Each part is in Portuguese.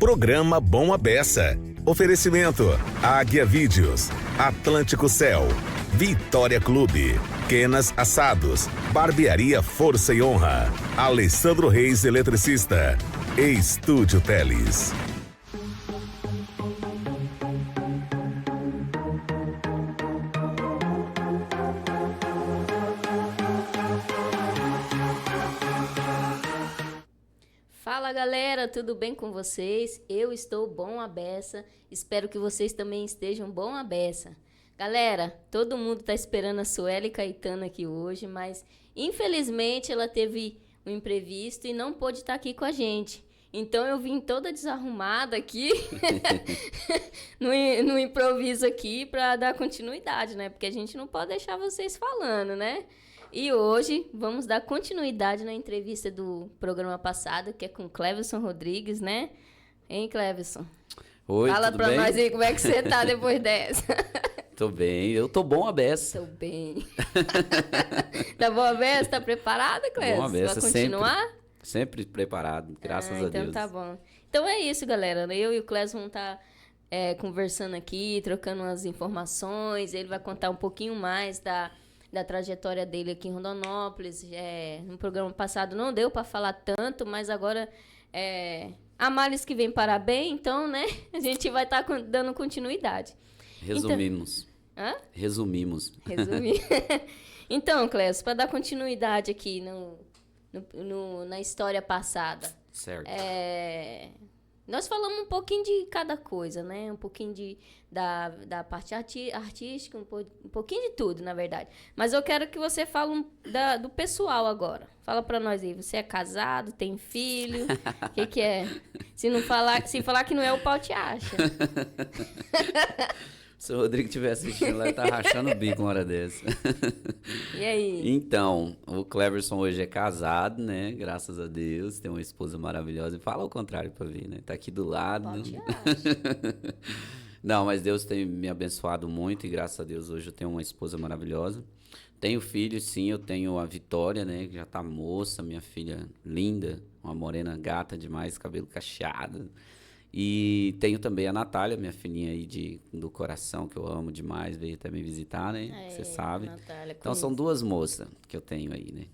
Programa Bom à Beça. Oferecimento: Águia Vídeos, Atlântico Céu, Vitória Clube, Quenas Assados, Barbearia Força e Honra, Alessandro Reis Eletricista e Estúdio Teles. Fala galera, tudo bem com vocês? Eu estou bom à beça, espero que vocês também estejam bom à beça. Galera, todo mundo tá esperando a Sueli Caetano aqui hoje, mas infelizmente ela teve um imprevisto e não pôde estar aqui com a gente. Então eu vim toda desarrumada aqui, no improviso aqui, para dar continuidade, né? Porque a gente não pode deixar vocês falando, né? E hoje vamos dar continuidade na entrevista do programa passado, que é com Cleverson Rodrigues, né? Hein, Cleverson? Oi, fala tudo pra bem? nós aí como é que você tá depois dessa. Tô bem, eu tô bom à beça. Tô bem. Tá bom a beça? Tá preparada, Cleverson? Bom à beça, vai continuar? sempre preparado, graças a Deus. Então tá bom. Então é isso, galera. Eu e o Cleverson vamos estar conversando aqui, trocando umas informações. Ele vai contar um pouquinho mais da trajetória dele aqui em Rondonópolis. No programa passado não deu para falar tanto, mas agora há males que vem para bem, então, né? A gente vai estar dando continuidade. Resumimos. Hã? Resumimos. Então, Clécio, para dar continuidade aqui na história passada. Certo. Nós falamos um pouquinho de cada coisa, né? Um pouquinho da parte artística, um pouquinho de tudo, na verdade. Mas eu quero que você fale do pessoal agora. Fala pra nós aí. Você é casado, tem filho? O que é? Se falar que não é, o pau te acha. Se o Rodrigo estiver assistindo lá, ele tá rachando o bico uma hora dessa. E aí? Então, o Cleverson hoje é casado, né? Graças a Deus. Tem uma esposa maravilhosa. E fala o contrário pra ver, né? Tá aqui do lado. Pau te acha. Não, mas Deus tem me abençoado muito e graças a Deus hoje eu tenho uma esposa maravilhosa. Tenho filhos, sim, eu tenho a Vitória, né, que já tá moça, minha filha linda, uma morena gata demais, cabelo cacheado. E tenho também a Natália, minha filhinha aí do coração, que eu amo demais, veio até me visitar, né, você sabe. Natália, então são duas moças que eu tenho aí, né,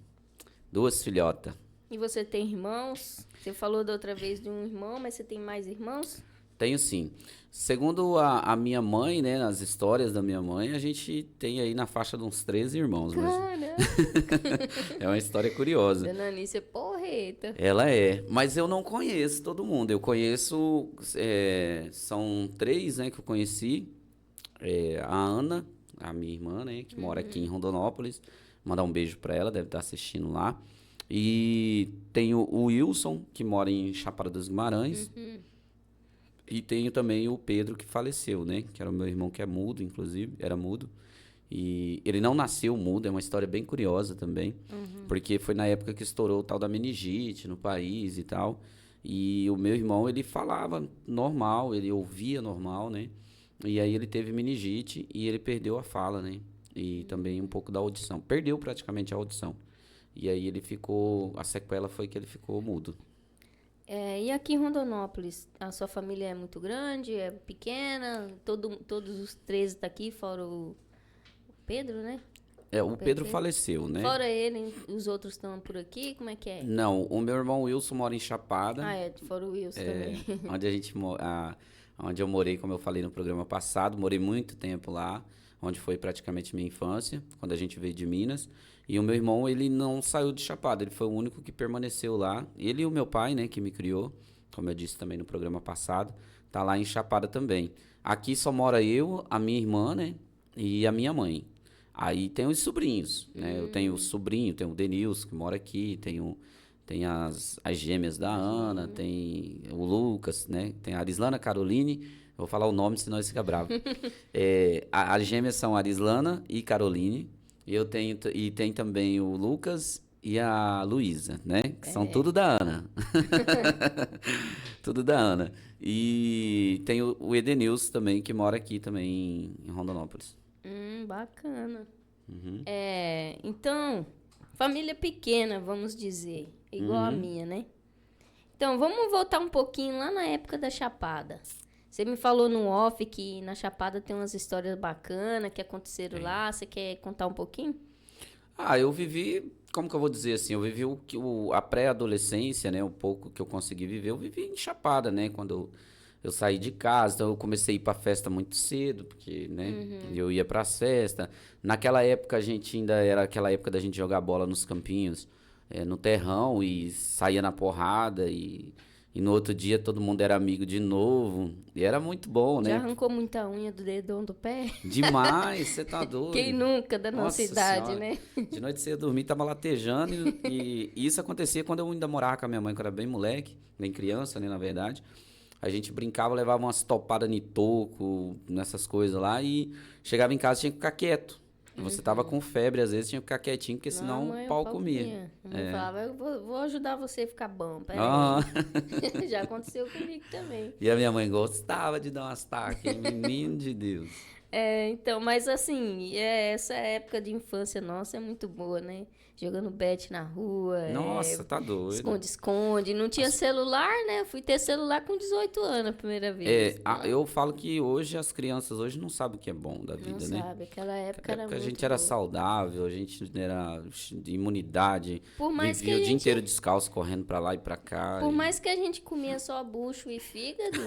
2 filhotas. E você tem irmãos? Você falou da outra vez de um irmão, mas você tem mais irmãos? Tenho sim. Segundo a minha mãe, né, nas histórias da minha mãe, a gente tem aí na faixa de uns 13 irmãos. Caramba! É uma história curiosa. Dona Anícia é porreta. Ela é, mas eu não conheço todo mundo. Eu conheço, são 3, né, que eu conheci. A Ana, a minha irmã, né, que mora aqui em Rondonópolis. Mandar um beijo pra ela, deve estar assistindo lá. E tenho o Wilson, que mora em Chapada dos Guimarães. E tenho também o Pedro, que faleceu, né? Que era o meu irmão, que é mudo, inclusive. Era mudo. E ele não nasceu mudo. É uma história bem curiosa também. Porque foi na época que estourou o tal da meningite no país e tal. E o meu irmão, ele falava normal. Ele ouvia normal, né? E aí ele teve meningite e ele perdeu a fala, né? E também um pouco da audição. Perdeu praticamente a audição. E aí ele ficou... A sequela foi que ele ficou mudo. E aqui em Rondonópolis, a sua família é muito grande, é pequena? Todos os 13 estão aqui, fora o Pedro, né? O Pedro faleceu, né? Fora ele, os outros estão por aqui? Como é que é? Não, o meu irmão Wilson mora em Chapada. Fora o Wilson também. Onde eu morei, como eu falei no programa passado, morei muito tempo lá, onde foi praticamente minha infância, quando a gente veio de Minas. E o meu irmão, ele não saiu de Chapada, ele foi o único que permaneceu lá. Ele e o meu pai, né, que me criou, como eu disse também no programa passado, tá lá em Chapada também. Aqui só mora eu, a minha irmã, né, e a minha mãe. Aí tem os sobrinhos, né, eu tenho o sobrinho, tenho o Denilson, que mora aqui, tem as gêmeas da Ana, tem o Lucas, né, tem a Arislana Caroline. Vou falar o nome, senão ele fica bravo. As gêmeas são a Arislana e Caroline. E tem também o Lucas e a Luísa, né? Que são tudo da Ana. Tudo da Ana. E tem o Edenilson também, que mora aqui também em Rondonópolis. Bacana. Então, família pequena, vamos dizer. Igual a minha, né? Então, vamos voltar um pouquinho lá na época da Chapada. Você me falou no off que na Chapada tem umas histórias bacanas que aconteceram lá. Você quer contar um pouquinho? Eu vivi, como que eu vou dizer assim, eu vivi a pré-adolescência, né, um pouco que eu consegui viver, eu vivi em Chapada, né, quando eu saí de casa, então eu comecei a ir pra festa muito cedo, porque, né, eu ia pras festas. Naquela época a gente ainda era aquela época da gente jogar bola nos campinhos, no terrão e saía na porrada e no outro dia todo mundo era amigo de novo. E era muito bom, né? Já arrancou muita unha do dedão do pé? Demais, você tá doido. Quem nunca da nossa idade, Senhora. né? De noite você ia dormir, tava latejando. E isso acontecia quando eu ainda morava com a minha mãe, quando eu era bem moleque, bem criança, né, na verdade. A gente brincava, levava umas topadas de toco, nessas coisas lá, e chegava em casa tinha que ficar quieto. Você tava com febre, às vezes tinha que ficar quietinho, porque senão Mãe, o pau comia. A mãe falava, eu vou ajudar você a ficar bom. Peraí. Ah. Já aconteceu comigo também. E a minha mãe gostava de dar umas tacas, hein? Menino de Deus. Então, mas assim, essa época de infância nossa é muito boa, né? Jogando bete na rua. Nossa, tá doido. Esconde-esconde. Não tinha celular, né? Eu fui ter celular com 18 anos a primeira vez. Eu falo que hoje as crianças hoje não sabem o que é bom da vida, Não né? sabe, aquela época era A muito gente era boa. saudável, a gente era de imunidade, Por mais vivia que o a dia gente- inteiro descalço, correndo pra lá e pra cá. Por mais que a gente comia só bucho e fígado,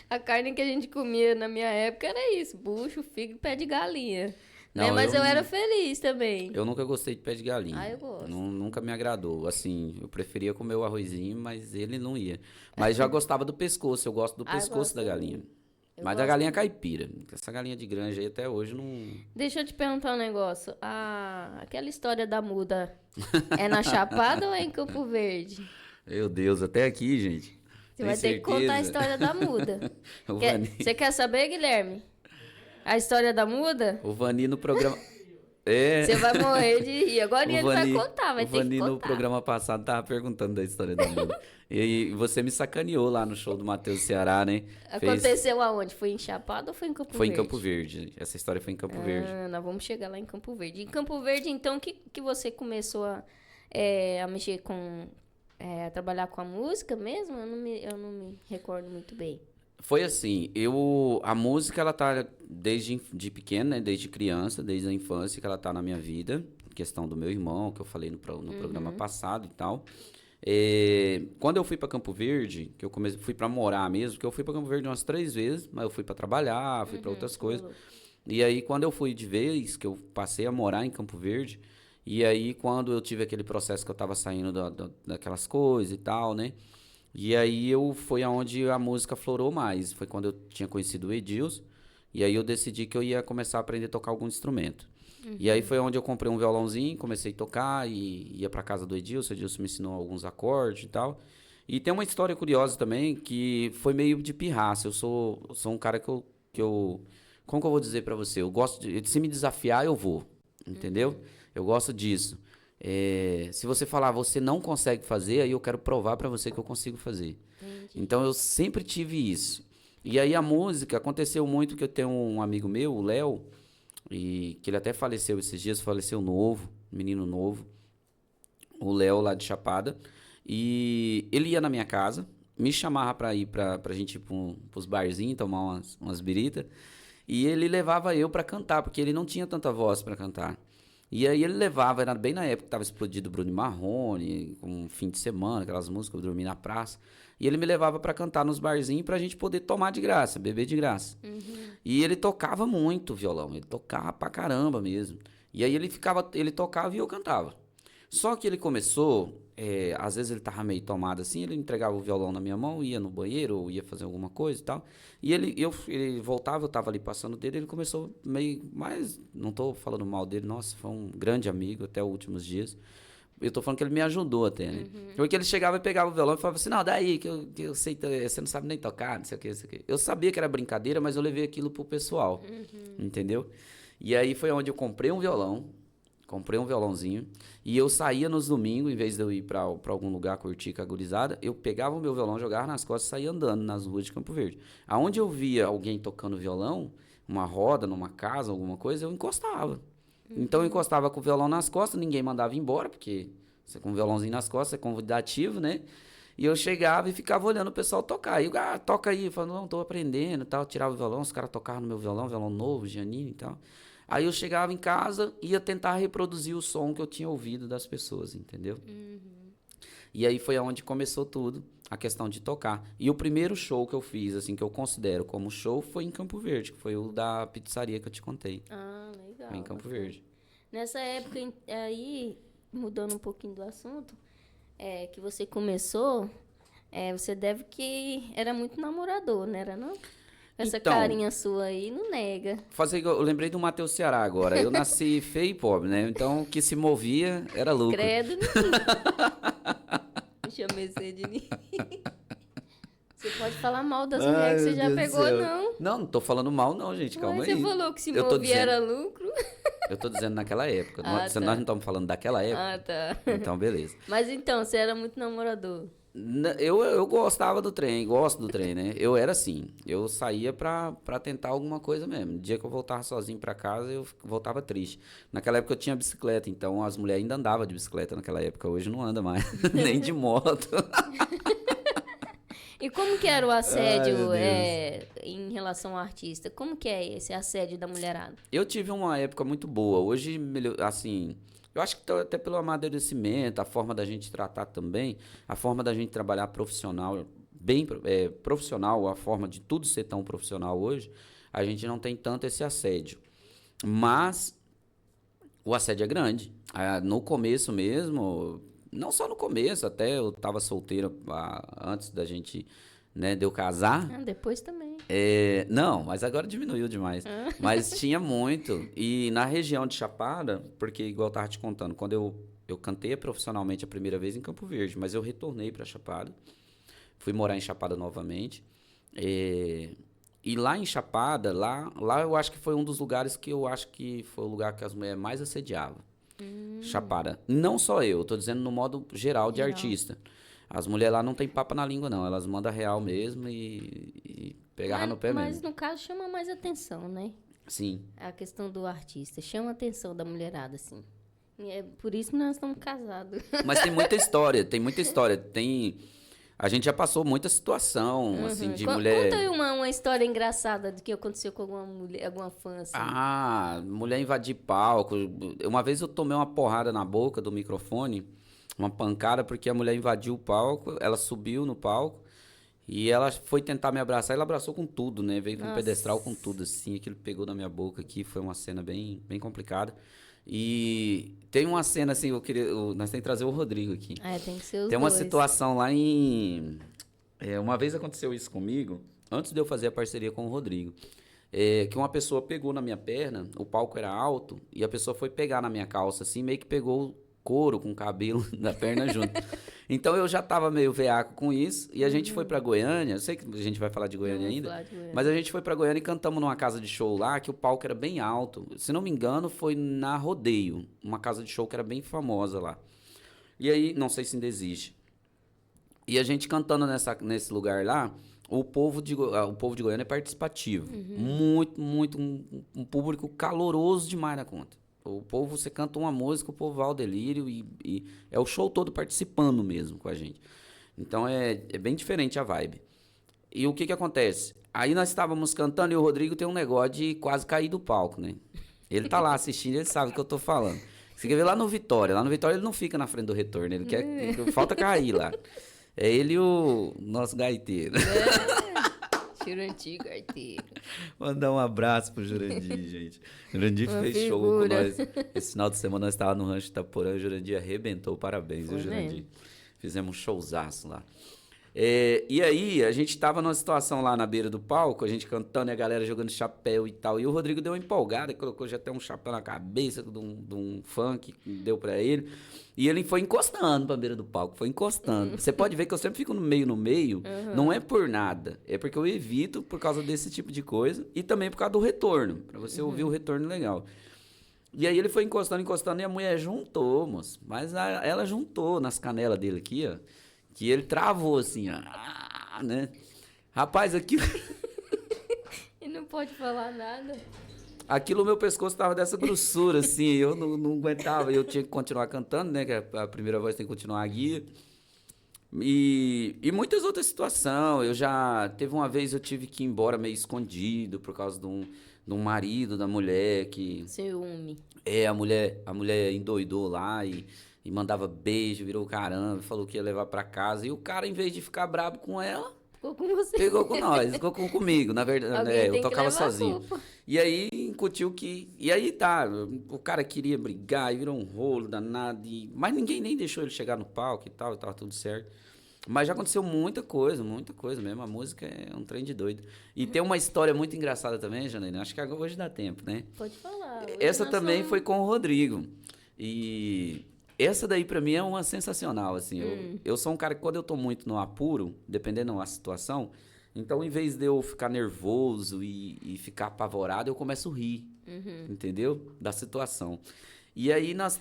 a carne que a gente comia na minha época era isso, bucho, fígado e pé de galinha. Não, Né? Mas eu eu era feliz também. Eu nunca gostei de pé de galinha. Ah, eu gosto. Nunca me agradou. Assim, eu preferia comer o arrozinho, mas ele não ia. Mas já gostava do pescoço, eu gosto do Ah, eu pescoço gosto da galinha. Eu Mas da gosto. galinha caipira. Essa galinha de granja aí até hoje não. Deixa eu te perguntar um negócio. Aquela história da muda é na Chapada ou é em Campo Verde? Meu Deus, até aqui, gente. Você Tem vai ter que contar a certeza? história da muda. O Vani, Você quer saber, Guilherme? A história da muda? o Vani no programa. É. Você vai morrer de rir. Agora O ele Vani- vai contar, vai o ter Vani que no contar. programa passado tava perguntando da história da muda. E você me sacaneou lá no show do Matheus Ceará, né? Aconteceu aonde? Foi em Chapada ou foi em Campo Foi em Verde? Campo Verde. Essa história foi em Campo Verde. Nós vamos chegar lá em Campo Verde. Em Campo Verde, então, que você começou a mexer com... a trabalhar com a música mesmo? Eu não me recordo muito bem. Foi assim, a música ela tá desde de pequeno, né, desde criança, desde a infância que ela tá na minha vida, questão do meu irmão, que eu falei no programa passado e tal. Quando eu fui para Campo Verde, que eu fui para morar mesmo, que eu fui para Campo Verde umas 3 vezes, mas eu fui para trabalhar, fui para outras coisas. E aí quando eu fui de vez, que eu passei a morar em Campo Verde, e aí quando eu tive aquele processo que eu tava saindo daquelas coisas e tal, né? E aí foi aonde a música florou mais. Foi quando eu tinha conhecido o Edilson. E aí eu decidi que eu ia começar a aprender a tocar algum instrumento. E aí foi onde eu comprei um violãozinho, comecei a tocar e ia pra casa do Edilson. O Edilson me ensinou alguns acordes e tal. E tem uma história curiosa também, que foi meio de pirraça. Eu sou um cara que eu... Como que eu vou dizer pra você? Eu gosto de... Se me desafiar, eu vou. Entendeu? Eu gosto disso. Se você falar, você não consegue fazer, aí eu quero provar pra você que eu consigo fazer. Entendi. Então eu sempre tive isso. E aí a música, aconteceu muito que eu tenho um amigo meu, o Léo, e que ele até faleceu esses dias, faleceu novo, menino novo, o Léo lá de Chapada, e ele ia na minha casa, me chamava pra ir pra gente ir pros barzinhos, tomar umas biritas, e ele levava eu pra cantar, porque ele não tinha tanta voz pra cantar. E aí ele levava, era bem na época que tava explodido o Bruno e Marrone, com um fim de semana, aquelas músicas, eu dormi na praça. E ele me levava pra cantar nos barzinhos pra gente poder tomar de graça, beber de graça. E ele tocava muito violão, ele tocava pra caramba mesmo. E aí ele tocava e eu cantava. Só que ele começou, às vezes ele tava meio tomado assim, ele entregava o violão na minha mão, ia no banheiro ou ia fazer alguma coisa e tal. E ele voltava, eu tava ali passando dele, ele começou meio, mas não tô falando mal dele, nossa, foi um grande amigo até os últimos dias. Eu tô falando que ele me ajudou até, né? Porque ele chegava e pegava o violão e falava assim, não, daí que eu sei, você não sabe nem tocar, não sei o que, não sei o que. Eu sabia que era brincadeira, mas eu levei aquilo pro pessoal, entendeu? E aí foi onde eu comprei um violãozinho, e eu saía nos domingos, em vez de eu ir pra algum lugar curtir com a gurizada, eu pegava o meu violão, jogava nas costas e saía andando nas ruas de Campo Verde. Aonde eu via alguém tocando violão, uma roda, numa casa, alguma coisa, eu encostava. Então eu encostava com o violão nas costas, ninguém mandava embora, porque Você com um violãozinho nas costas, você convidativo, né? E eu chegava e ficava olhando o pessoal tocar. E eu, toca aí. Eu falava, não, tô aprendendo e tal. Tirava o violão, os caras tocavam no meu violão novo, Giannini e tal. Aí eu chegava em casa e ia tentar reproduzir o som que eu tinha ouvido das pessoas, entendeu? E aí foi onde começou tudo, a questão de tocar. E o primeiro show que eu fiz, assim, que eu considero como show, foi em Campo Verde, que foi o da pizzaria que eu te contei. Ah, legal. Foi em Campo Verde. Nessa época aí, mudando um pouquinho do assunto, que você começou, você deve que era muito namorador, não era não? Essa Então, carinha sua aí não nega. Eu lembrei do Matheus Ceará agora. Eu nasci feio e pobre, né? Então o que se movia era lucro. Credo, não chamei você de ninguém. Você pode falar mal das mulheres que você já pegou, não. Não tô falando mal, não, gente. Calma aí. Você falou que se Eu tô movia dizendo- era lucro. Eu tô dizendo naquela época. Ah, Se tá. nós não estamos falando daquela época, Ah, tá. então beleza. Mas então, você era muito namorador. Eu gostava do trem, gosto do trem, né? Eu era assim, eu saía pra tentar alguma coisa mesmo. No dia que eu voltava sozinho pra casa, eu voltava triste. Naquela época eu tinha bicicleta, então as mulheres ainda andavam de bicicleta naquela época. Hoje não anda mais, nem de moto. E como que era o assédio meu Deus. em relação ao artista? Como que é esse assédio da mulherada? Eu tive uma época muito boa. Hoje, assim, eu acho que até pelo amadurecimento, a forma da gente tratar também, a forma da gente trabalhar profissional, bem profissional, a forma de tudo ser tão profissional hoje, a gente não tem tanto esse assédio. Mas o assédio é grande. No começo mesmo, não só no começo, até eu estava solteiro antes da gente, né, de eu casar. Ah, depois também. Não, mas agora diminuiu demais. Mas tinha muito. E na região de Chapada, porque igual eu tava te contando, quando eu cantei profissionalmente a primeira vez em Campo Verde, mas eu retornei para Chapada. Fui morar em Chapada novamente. E lá em Chapada, lá eu acho que foi um dos lugares que eu acho que foi o lugar que as mulheres mais assediavam. Chapada. Não só eu, tô dizendo no modo geral de artista. As mulheres lá não tem papo na língua, não. Elas mandam real mesmo e pegavam no pé Mas mesmo. no caso chama mais atenção, né? Sim. A questão do artista. Chama a atenção da mulherada, assim. E é por isso que nós estamos casados. Mas tem muita história, tem muita história. A gente já passou muita situação, assim, de mulher... Conta aí uma história engraçada do que aconteceu com alguma mulher, alguma fã, assim. Mulher invadir palco. Uma vez eu tomei uma porrada na boca do microfone, uma pancada, porque a mulher invadiu o palco, ela subiu no palco e ela foi tentar me abraçar, ela abraçou com tudo, né? Veio com um pedestral com tudo, assim, aquilo pegou na minha boca aqui, foi uma cena bem, bem complicada. E tem uma cena, assim, nós temos que trazer o Rodrigo aqui. Tem que ser os Tem uma dois. situação lá uma vez aconteceu isso comigo, antes de eu fazer a parceria com o Rodrigo. Que uma pessoa pegou na minha perna, o palco era alto, e a pessoa foi pegar na minha calça, assim, meio que pegou o couro com o cabelo da perna junto. Então eu já tava meio veaco com isso, e a gente foi pra Goiânia, eu sei que a gente vai falar de Goiânia Vamos ainda, falar de Goiânia. mas a gente foi pra Goiânia e cantamos numa casa de show lá, que o palco era bem alto. Se não me engano, foi na Rodeio, uma casa de show que era bem famosa lá. E aí, não sei se ainda existe. E a gente cantando nesse lugar lá, o povo de Goiânia é participativo. Muito, muito, um público caloroso demais na conta. O povo, você canta uma música, o povo vai ao delírio e é o show todo participando mesmo com a gente. Então é bem diferente a vibe. E o que acontece? Aí nós estávamos cantando e o Rodrigo tem um negócio de quase cair do palco, né? Ele tá lá assistindo, ele sabe o que eu tô falando. Você quer ver lá no Vitória. Lá no Vitória ele não fica na frente do retorno, ele quer, falta cair lá. É ele e o nosso gaiteiro. Jurandir Gaiteiro. Mandar um abraço pro Jurandir, gente. Jurandir Uma fez show com figura. nós. Esse final de semana nós estávamos no Rancho Itaporã e o Jurandir arrebentou. Parabéns, viu, Foi Jurandir? mesmo. Fizemos um showzaço lá. E aí, a gente tava numa situação lá na beira do palco, a gente cantando e a galera jogando chapéu e tal. E o Rodrigo deu uma empolgada, colocou já até um chapéu na cabeça de um funk que deu pra ele. E ele foi encostando pra beira do palco, foi encostando. Você pode ver que eu sempre fico no meio, não é por nada. É porque eu evito por causa desse tipo de coisa e também por causa do retorno, pra você ouvir o retorno legal. E aí ele foi encostando e a mulher juntou, moço. Mas ela juntou nas canelas dele aqui, ó. Que ele travou assim, ó. Né? Rapaz, aqui. E não pode falar nada. Aquilo, o meu pescoço tava dessa grossura, assim, eu não aguentava, eu tinha que continuar cantando, né, que a primeira voz tem que continuar a guia. E muitas outras situações, teve uma vez eu tive que ir embora meio escondido por causa de um marido da mulher que... Ciúme. A mulher endoidou lá e mandava beijo, virou caramba, falou que ia levar pra casa. E o cara, em vez de ficar brabo com ela, Ficou com você. pegou com nós, ficou comigo, na verdade. Alguém Eu tem que tocava levar a sozinho. culpa. E aí incutiu que. E aí tá, o cara queria brigar e virou um rolo danado. Mas ninguém nem deixou ele chegar no palco e tal, e tava tudo certo. Mas já aconteceu muita coisa mesmo. A música é um trem de doido. E tem uma história muito engraçada também, Janaína. Acho que agora hoje dá tempo, né? Pode falar. Hoje Essa nós também somos- foi com o Rodrigo. E essa daí pra mim é uma sensacional, assim. Eu sou um cara que quando eu tô muito no apuro, dependendo da situação, então em vez de eu ficar nervoso e ficar apavorado, eu começo a rir, entendeu? Da situação. E aí nós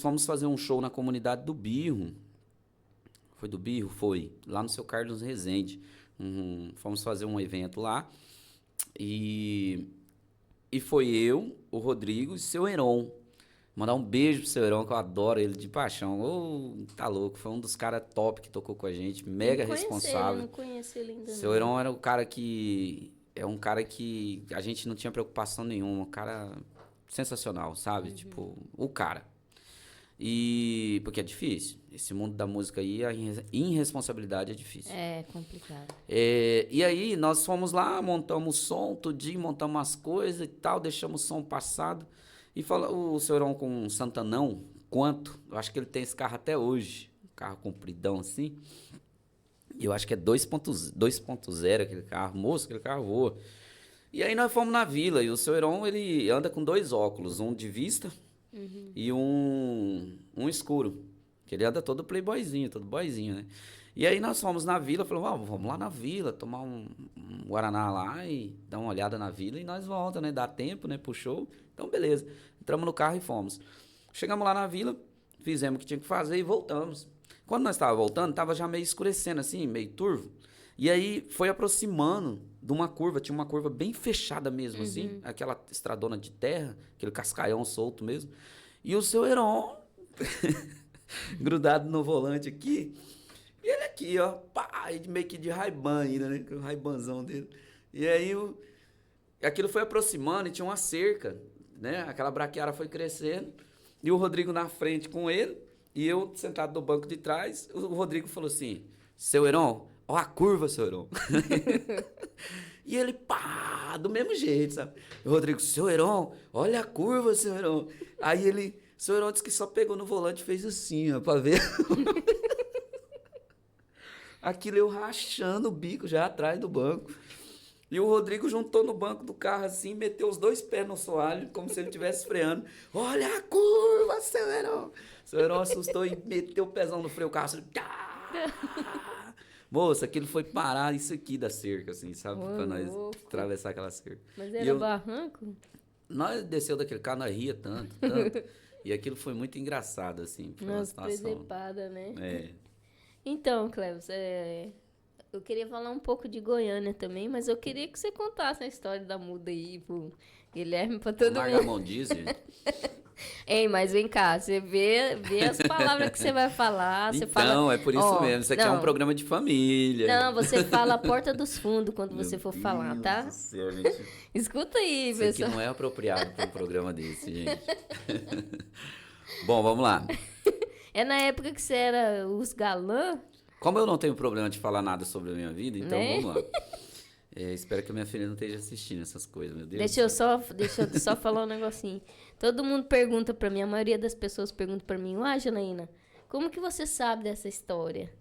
fomos fazer um show na comunidade do Birro. Foi do Birro? Foi. Lá no Seu Carlos Rezende. Fomos fazer um evento lá. E foi eu, o Rodrigo e o Seu Heron. Mandar um beijo pro Seu Heron, que eu adoro ele de paixão. Ô, tá louco. Foi um dos caras top que tocou com a gente. Mega Tem que conhecer ele, responsável. eu não conheci ele ainda. Seu não. Heron era o cara que... É um cara que a gente não tinha preocupação nenhuma. Um cara sensacional, sabe? Tipo, o cara. Porque é difícil. Esse mundo da música aí, a irresponsabilidade é difícil. É complicado. E aí, nós fomos lá, montamos o som, tudinho, montamos as coisas e tal, deixamos o som passado. E o Seu Heron com um Santanão, quanto? Eu acho que ele tem esse carro até hoje. Um carro compridão assim. E eu acho que é 2.0 aquele carro. Moço, aquele carro voa. E aí nós fomos na vila. E o Seu Heron, ele anda com 2 óculos. Um de vista e um escuro. Que ele anda todo playboyzinho, todo boyzinho, né? E aí nós fomos na vila. Falamos, vamos lá na vila, tomar um Guaraná lá e dar uma olhada na vila. E nós voltamos, né? Dá tempo, né? Pro show. Então, beleza. Entramos no carro e fomos. Chegamos lá na vila, fizemos o que tinha que fazer e voltamos. Quando nós estávamos voltando, estava já meio escurecendo assim, meio turvo. E aí foi aproximando de uma curva, tinha uma curva bem fechada mesmo, assim, aquela estradona de terra, aquele cascaião solto mesmo. E o Seu Heron grudado no volante aqui, e ele aqui, ó, pá, meio que de Ray-Ban ainda, né? Com o Ray-Banzão dele. E aí aquilo foi aproximando e tinha uma cerca, né? Aquela braquiária foi crescendo, e o Rodrigo na frente com ele, e eu sentado no banco de trás. O Rodrigo falou assim: Seu Heron, ó a curva, Seu Heron. E ele, pá, do mesmo jeito, sabe? O Rodrigo, Seu Heron, olha a curva, Seu Heron. Aí Seu Heron disse que só pegou no volante e fez assim, ó, pra ver. Aquilo eu rachando o bico já atrás do banco. E o Rodrigo juntou no banco do carro assim, meteu os 2 pés no soalho, como se ele estivesse freando. Olha a curva, Seu Heron. Seu Heron assustou e meteu o pezão no freio, o carro assim... Moça, aquilo foi parar isso aqui da cerca, assim, sabe? Ô, Pra nós louco. atravessar aquela cerca. Mas E era barranco? nós desceu daquele carro, nós ria tanto, tanto. E aquilo foi muito engraçado, assim. Foi uma Nossa, situação... presepada, né? É. Então, Cleves, eu queria falar um pouco de Goiânia também, mas eu queria que você contasse a história da muda aí pro Guilherme, pra todo Larga a mundo. mão disso, gente. Ei, mas vem cá, você vê as palavras que você vai falar, você fala... Então, é por isso Ó, mesmo. Isso aqui é um não. programa de família. Não, você fala a porta dos fundos quando Meu você for Deus falar, tá? do céu, gente. Escuta aí, Isso aqui pessoal. não é apropriado para um programa desse, gente. Bom, vamos lá. É na época que você era os galã? Como eu não tenho problema de falar nada sobre a minha vida, então Né? vamos lá. Espero que a minha filha não esteja assistindo essas coisas, meu Deus. Deixa eu só falar um negocinho. Todo mundo pergunta pra mim, a maioria das pessoas pergunta pra mim, Janaína, como que você sabe dessa história?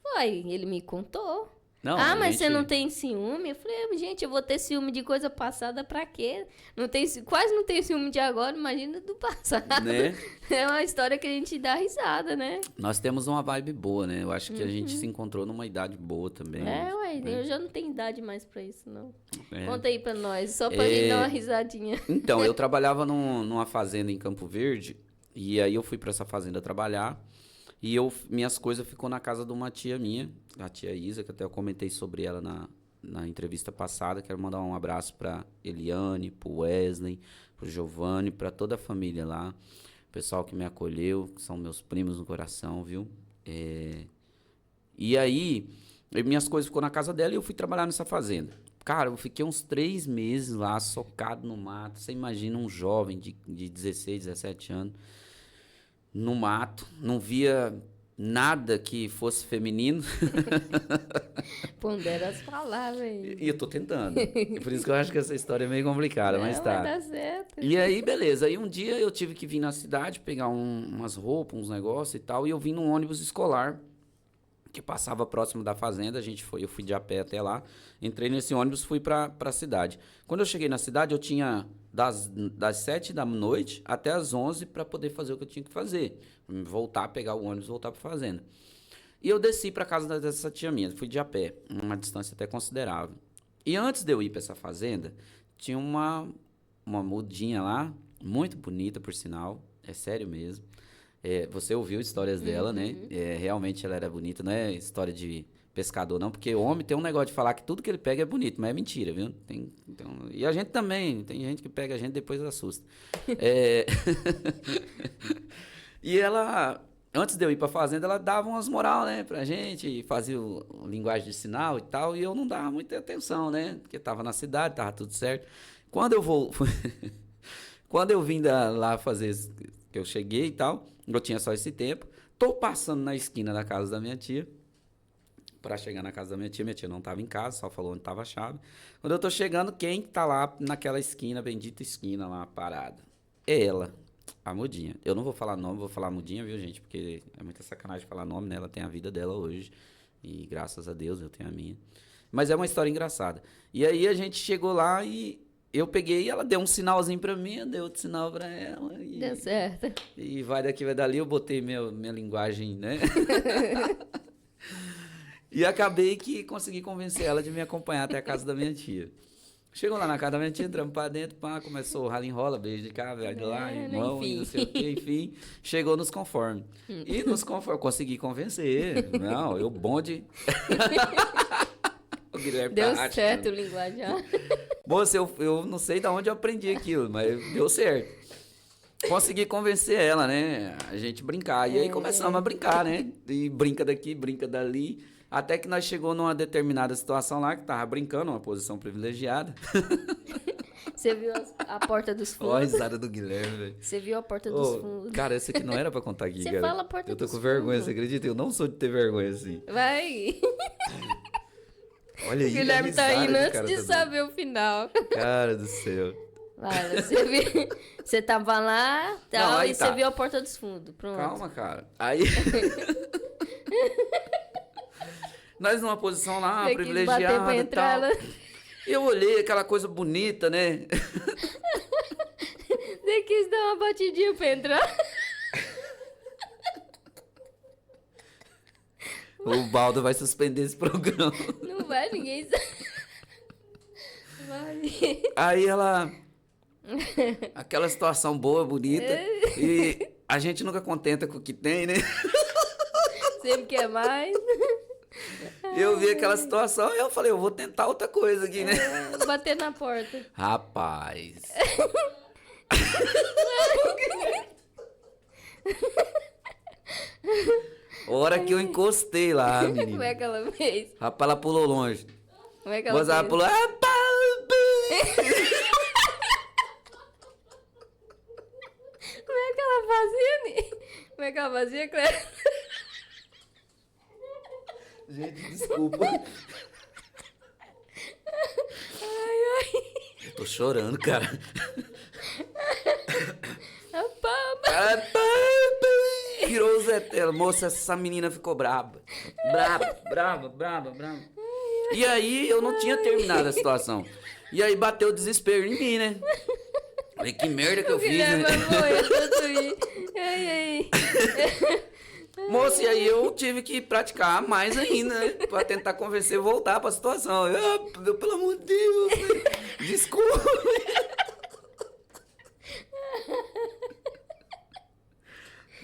Uai, ele me contou. Não, Mas gente, você não tem ciúme? Eu falei, gente, eu vou ter ciúme de coisa passada pra quê? Quase não tenho ciúme de agora, imagina do passado. Né? É uma história que a gente dá risada, né? Nós temos uma vibe boa, né? Eu acho que a gente se encontrou numa idade boa também. Uai, né? eu já não tenho idade mais pra isso, não. É. Conta aí pra nós, só pra gente dar uma risadinha. Então, eu trabalhava numa fazenda em Campo Verde, e aí eu fui pra essa fazenda trabalhar, e minhas coisas ficou na casa de uma tia minha, a tia Isa, que até eu comentei sobre ela na entrevista passada. Quero mandar um abraço para Eliane, para Wesley, para o Giovanni, para toda a família lá. O pessoal que me acolheu, que são meus primos no coração, viu? E aí, minhas coisas ficou na casa dela e eu fui trabalhar nessa fazenda. Cara, eu fiquei uns 3 meses lá, socado no mato. Você imagina um jovem de 16, 17 anos, no mato, não via nada que fosse feminino. Pondera as palavras aí. E eu tô tentando. Por isso que eu acho que essa história é meio complicada, mas tá. Vai dar certo. E aí, beleza. Aí um dia eu tive que vir na cidade, pegar umas roupas, uns negócios e tal, e eu vim num ônibus escolar que passava próximo da fazenda. Eu fui de a pé até lá, entrei nesse ônibus, fui pra cidade. Quando eu cheguei na cidade, eu tinha das 7 da noite até as 11 para poder fazer o que eu tinha que fazer. Voltar, pegar o ônibus e voltar pra fazenda. E eu desci pra casa dessa tia minha, fui de a pé, uma distância até considerável. E antes de eu ir pra essa fazenda, tinha uma mudinha lá, muito bonita, por sinal, é sério mesmo. Você ouviu histórias dela, né? Realmente ela era bonita, não é história de pescador, não, porque o homem tem um negócio de falar que tudo que ele pega é bonito, mas é mentira, viu? E a gente também, tem gente que pega a gente e depois assusta. E ela, antes de eu ir pra fazenda, ela dava umas moral, né, pra gente, fazia linguagem de sinal e tal, e eu não dava muita atenção, né? Porque tava na cidade, tava tudo certo. Quando eu vim lá fazer, que eu cheguei e tal, eu tinha só esse tempo, tô passando na esquina da casa da minha tia, pra chegar na casa da minha tia não tava em casa, só falou onde tava a chave. Quando eu tô chegando, quem tá lá naquela esquina, bendita esquina lá, parada? É ela, a Mudinha. Eu não vou falar nome, vou falar Mudinha, viu, gente? Porque é muita sacanagem falar nome, né? Ela tem a vida dela hoje, e graças a Deus eu tenho a minha. Mas é uma história engraçada. E aí a gente chegou lá e eu peguei e ela deu um sinalzinho pra mim, eu dei outro sinal pra ela. Deu certo. E vai daqui, vai dali, eu botei minha linguagem, né? E acabei que consegui convencer ela de me acompanhar até a casa da minha tia. Chegou lá na casa da minha tia, entramos pra dentro, começou o rala enrola, beijo de cá, velho de lá, irmão, e não sei o quê, enfim. Chegou nos conforme. E nos conforme, consegui convencer. Não, eu bonde. O Guilherme Deu tá certo o linguajar. Moça, eu não sei de onde eu aprendi aquilo, mas deu certo. Consegui convencer ela, né? A gente brincar. E aí começamos a brincar, né? E brinca daqui, brinca dali. Até que nós chegou numa determinada situação lá, que tava brincando, uma posição privilegiada. Você viu a porta dos fundos? Olha a risada do Guilherme, velho. Você viu a porta dos fundos? Cara, esse aqui não era pra contar aqui, Você cara. fala a porta dos fundos. Eu tô com vergonha, você acredita? Eu não sou de ter vergonha assim. Vai. Olha aí, O Guilherme tá indo antes de saber o final. Cara do céu. Vai, você tava lá tal, Não, e tá. você viu a porta dos fundos. Pronto. Calma, cara. Aí... Nós numa posição lá, Você privilegiada quis bater pra e entrar, tal. né? Eu olhei aquela coisa bonita, né? Você quis dar uma batidinha pra entrar? O Baldo vai suspender esse programa. Não vai, ninguém sabe. Vai. Aí ela... Aquela situação boa, bonita. E a gente nunca contenta com o que tem, né? Sempre quer mais. Eu vi aquela situação e eu falei, eu vou tentar outra coisa aqui, né? Bater na porta. Rapaz. Hora que eu encostei lá, menina. Como é que ela fez? Rapaz, ela pulou longe. Como é que ela Mas ela fez? pulou... Como é que ela fazia, Ni? Como é que ela fazia, Cléber? Gente, desculpa. Eu tô chorando, cara. Virou o Zé Tela. Moça, essa menina ficou braba. Braba. E aí, eu não tinha terminado a situação. E aí, bateu o desespero em mim, né? Falei, que merda que eu fiz, né? Ai. Moça, e aí eu tive que praticar mais ainda, né? Pra tentar convencer e voltar pra situação. Pelo amor de Deus, né? Desculpa.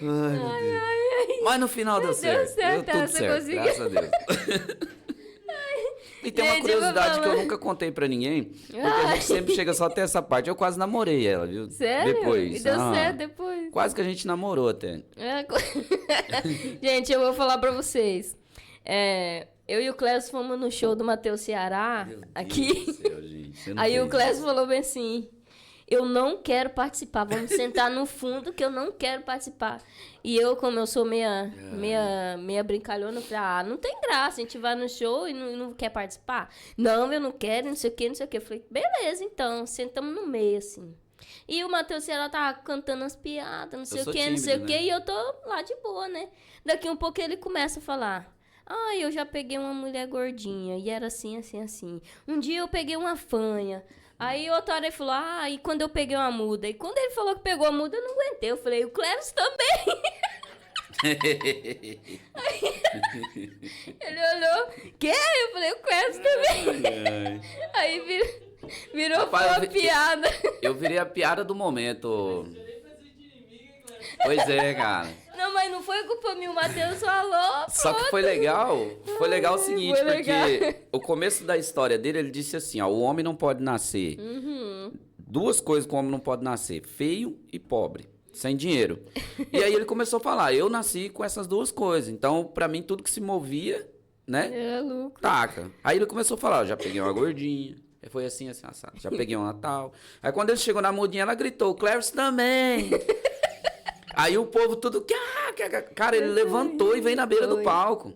Ai, meu Deus. Mas no final deu certo. Deu tudo você certo, conseguiu. graças a Deus. E tem uma Gente, eu vou curiosidade que eu falar. nunca contei pra ninguém, porque a gente sempre chega só até essa parte. Eu quase namorei ela, viu? Sério? Depois. E deu Ah, certo depois? quase que a gente namorou até. É, gente, eu vou falar pra vocês. Eu e o Clécio fomos no show do Matheus Ceará, Meu Deus aqui. do céu, gente, você não Aí o fez Clécio isso. falou bem assim, eu não quero participar, vamos sentar no fundo que eu não quero participar. E eu, como eu sou meia brincalhona, eu falei, não tem graça, a gente vai no show e não quer participar. Não, eu não quero, não sei o que, não sei o que. Eu falei, beleza, então, sentamos no meio, assim. E o Matheus Ceará tava cantando as piadas, não sei o sou que, não sei o tímido, que, né? e eu tô lá de boa, né? Daqui um pouco ele começa a falar... eu já peguei uma mulher gordinha e era assim, assim, assim. Um dia eu peguei uma fanha. Aí outra hora ele falou, e quando eu peguei uma muda? E quando ele falou que pegou a muda, eu não aguentei. Eu falei, o Cléris também. Ele olhou, quê? Eu falei, o Cléris também. Aí virou Rapaz, uma piada. Eu virei a piada do momento. Pois é, cara. Não, mas não foi culpa minha, o Matheus falou. Só que pronto. foi legal o seguinte, Foi legal. porque o começo da história dele, ele disse assim, ó, o homem não pode nascer. Duas coisas que o homem não pode nascer, feio e pobre, sem dinheiro. E aí ele começou a falar, eu nasci com essas duas coisas, então pra mim tudo que se movia, né, É louco. taca. Aí ele começou a falar, já peguei uma gordinha, foi assim, assim, assado, já peguei uma tal. Aí quando ele chegou na mudinha, ela gritou, Cléris também. Aí o povo tudo... Cara, ele levantou e veio na beira do palco.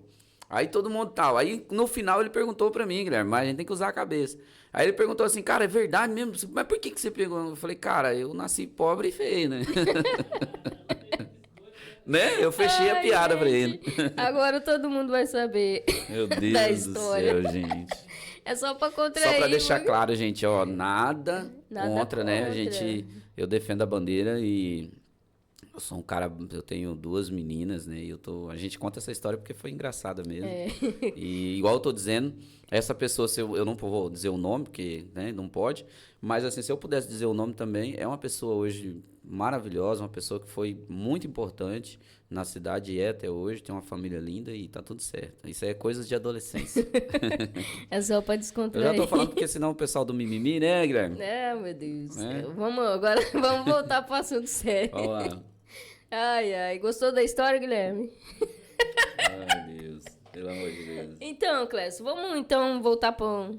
Aí todo mundo tal. Aí no final ele perguntou pra mim, Guilherme, mas a gente tem que usar a cabeça. Aí ele perguntou assim, cara, é verdade mesmo? Mas por que você pegou? Eu falei, cara, eu nasci pobre e feio, né? Né? Eu fechei a piada pra ele. Agora todo mundo vai saber Meu da Deus do história. céu, gente. É só pra contrair. Só pra deixar porque- claro, gente, ó, nada contra, né? A contra. gente, eu defendo a bandeira e eu sou um cara, eu tenho duas meninas, né? E a gente conta essa história porque foi engraçada mesmo. E igual eu tô dizendo, essa pessoa, se eu não vou dizer o nome, porque, né, não pode, mas assim, se eu pudesse dizer o nome também, é uma pessoa hoje maravilhosa, uma pessoa que foi muito importante na cidade e é até hoje, tem uma família linda e tá tudo certo. Isso é coisas de adolescência. É só pra Eu descontrair. já tô falando porque senão o pessoal do mimimi, né, Guilherme? Meu Deus do É? céu. Agora vamos voltar pro assunto sério. Olha lá. Ai, gostou da história, Guilherme? Ai, Deus. Pelo amor de Deus. Então, Clécio, vamos então voltar para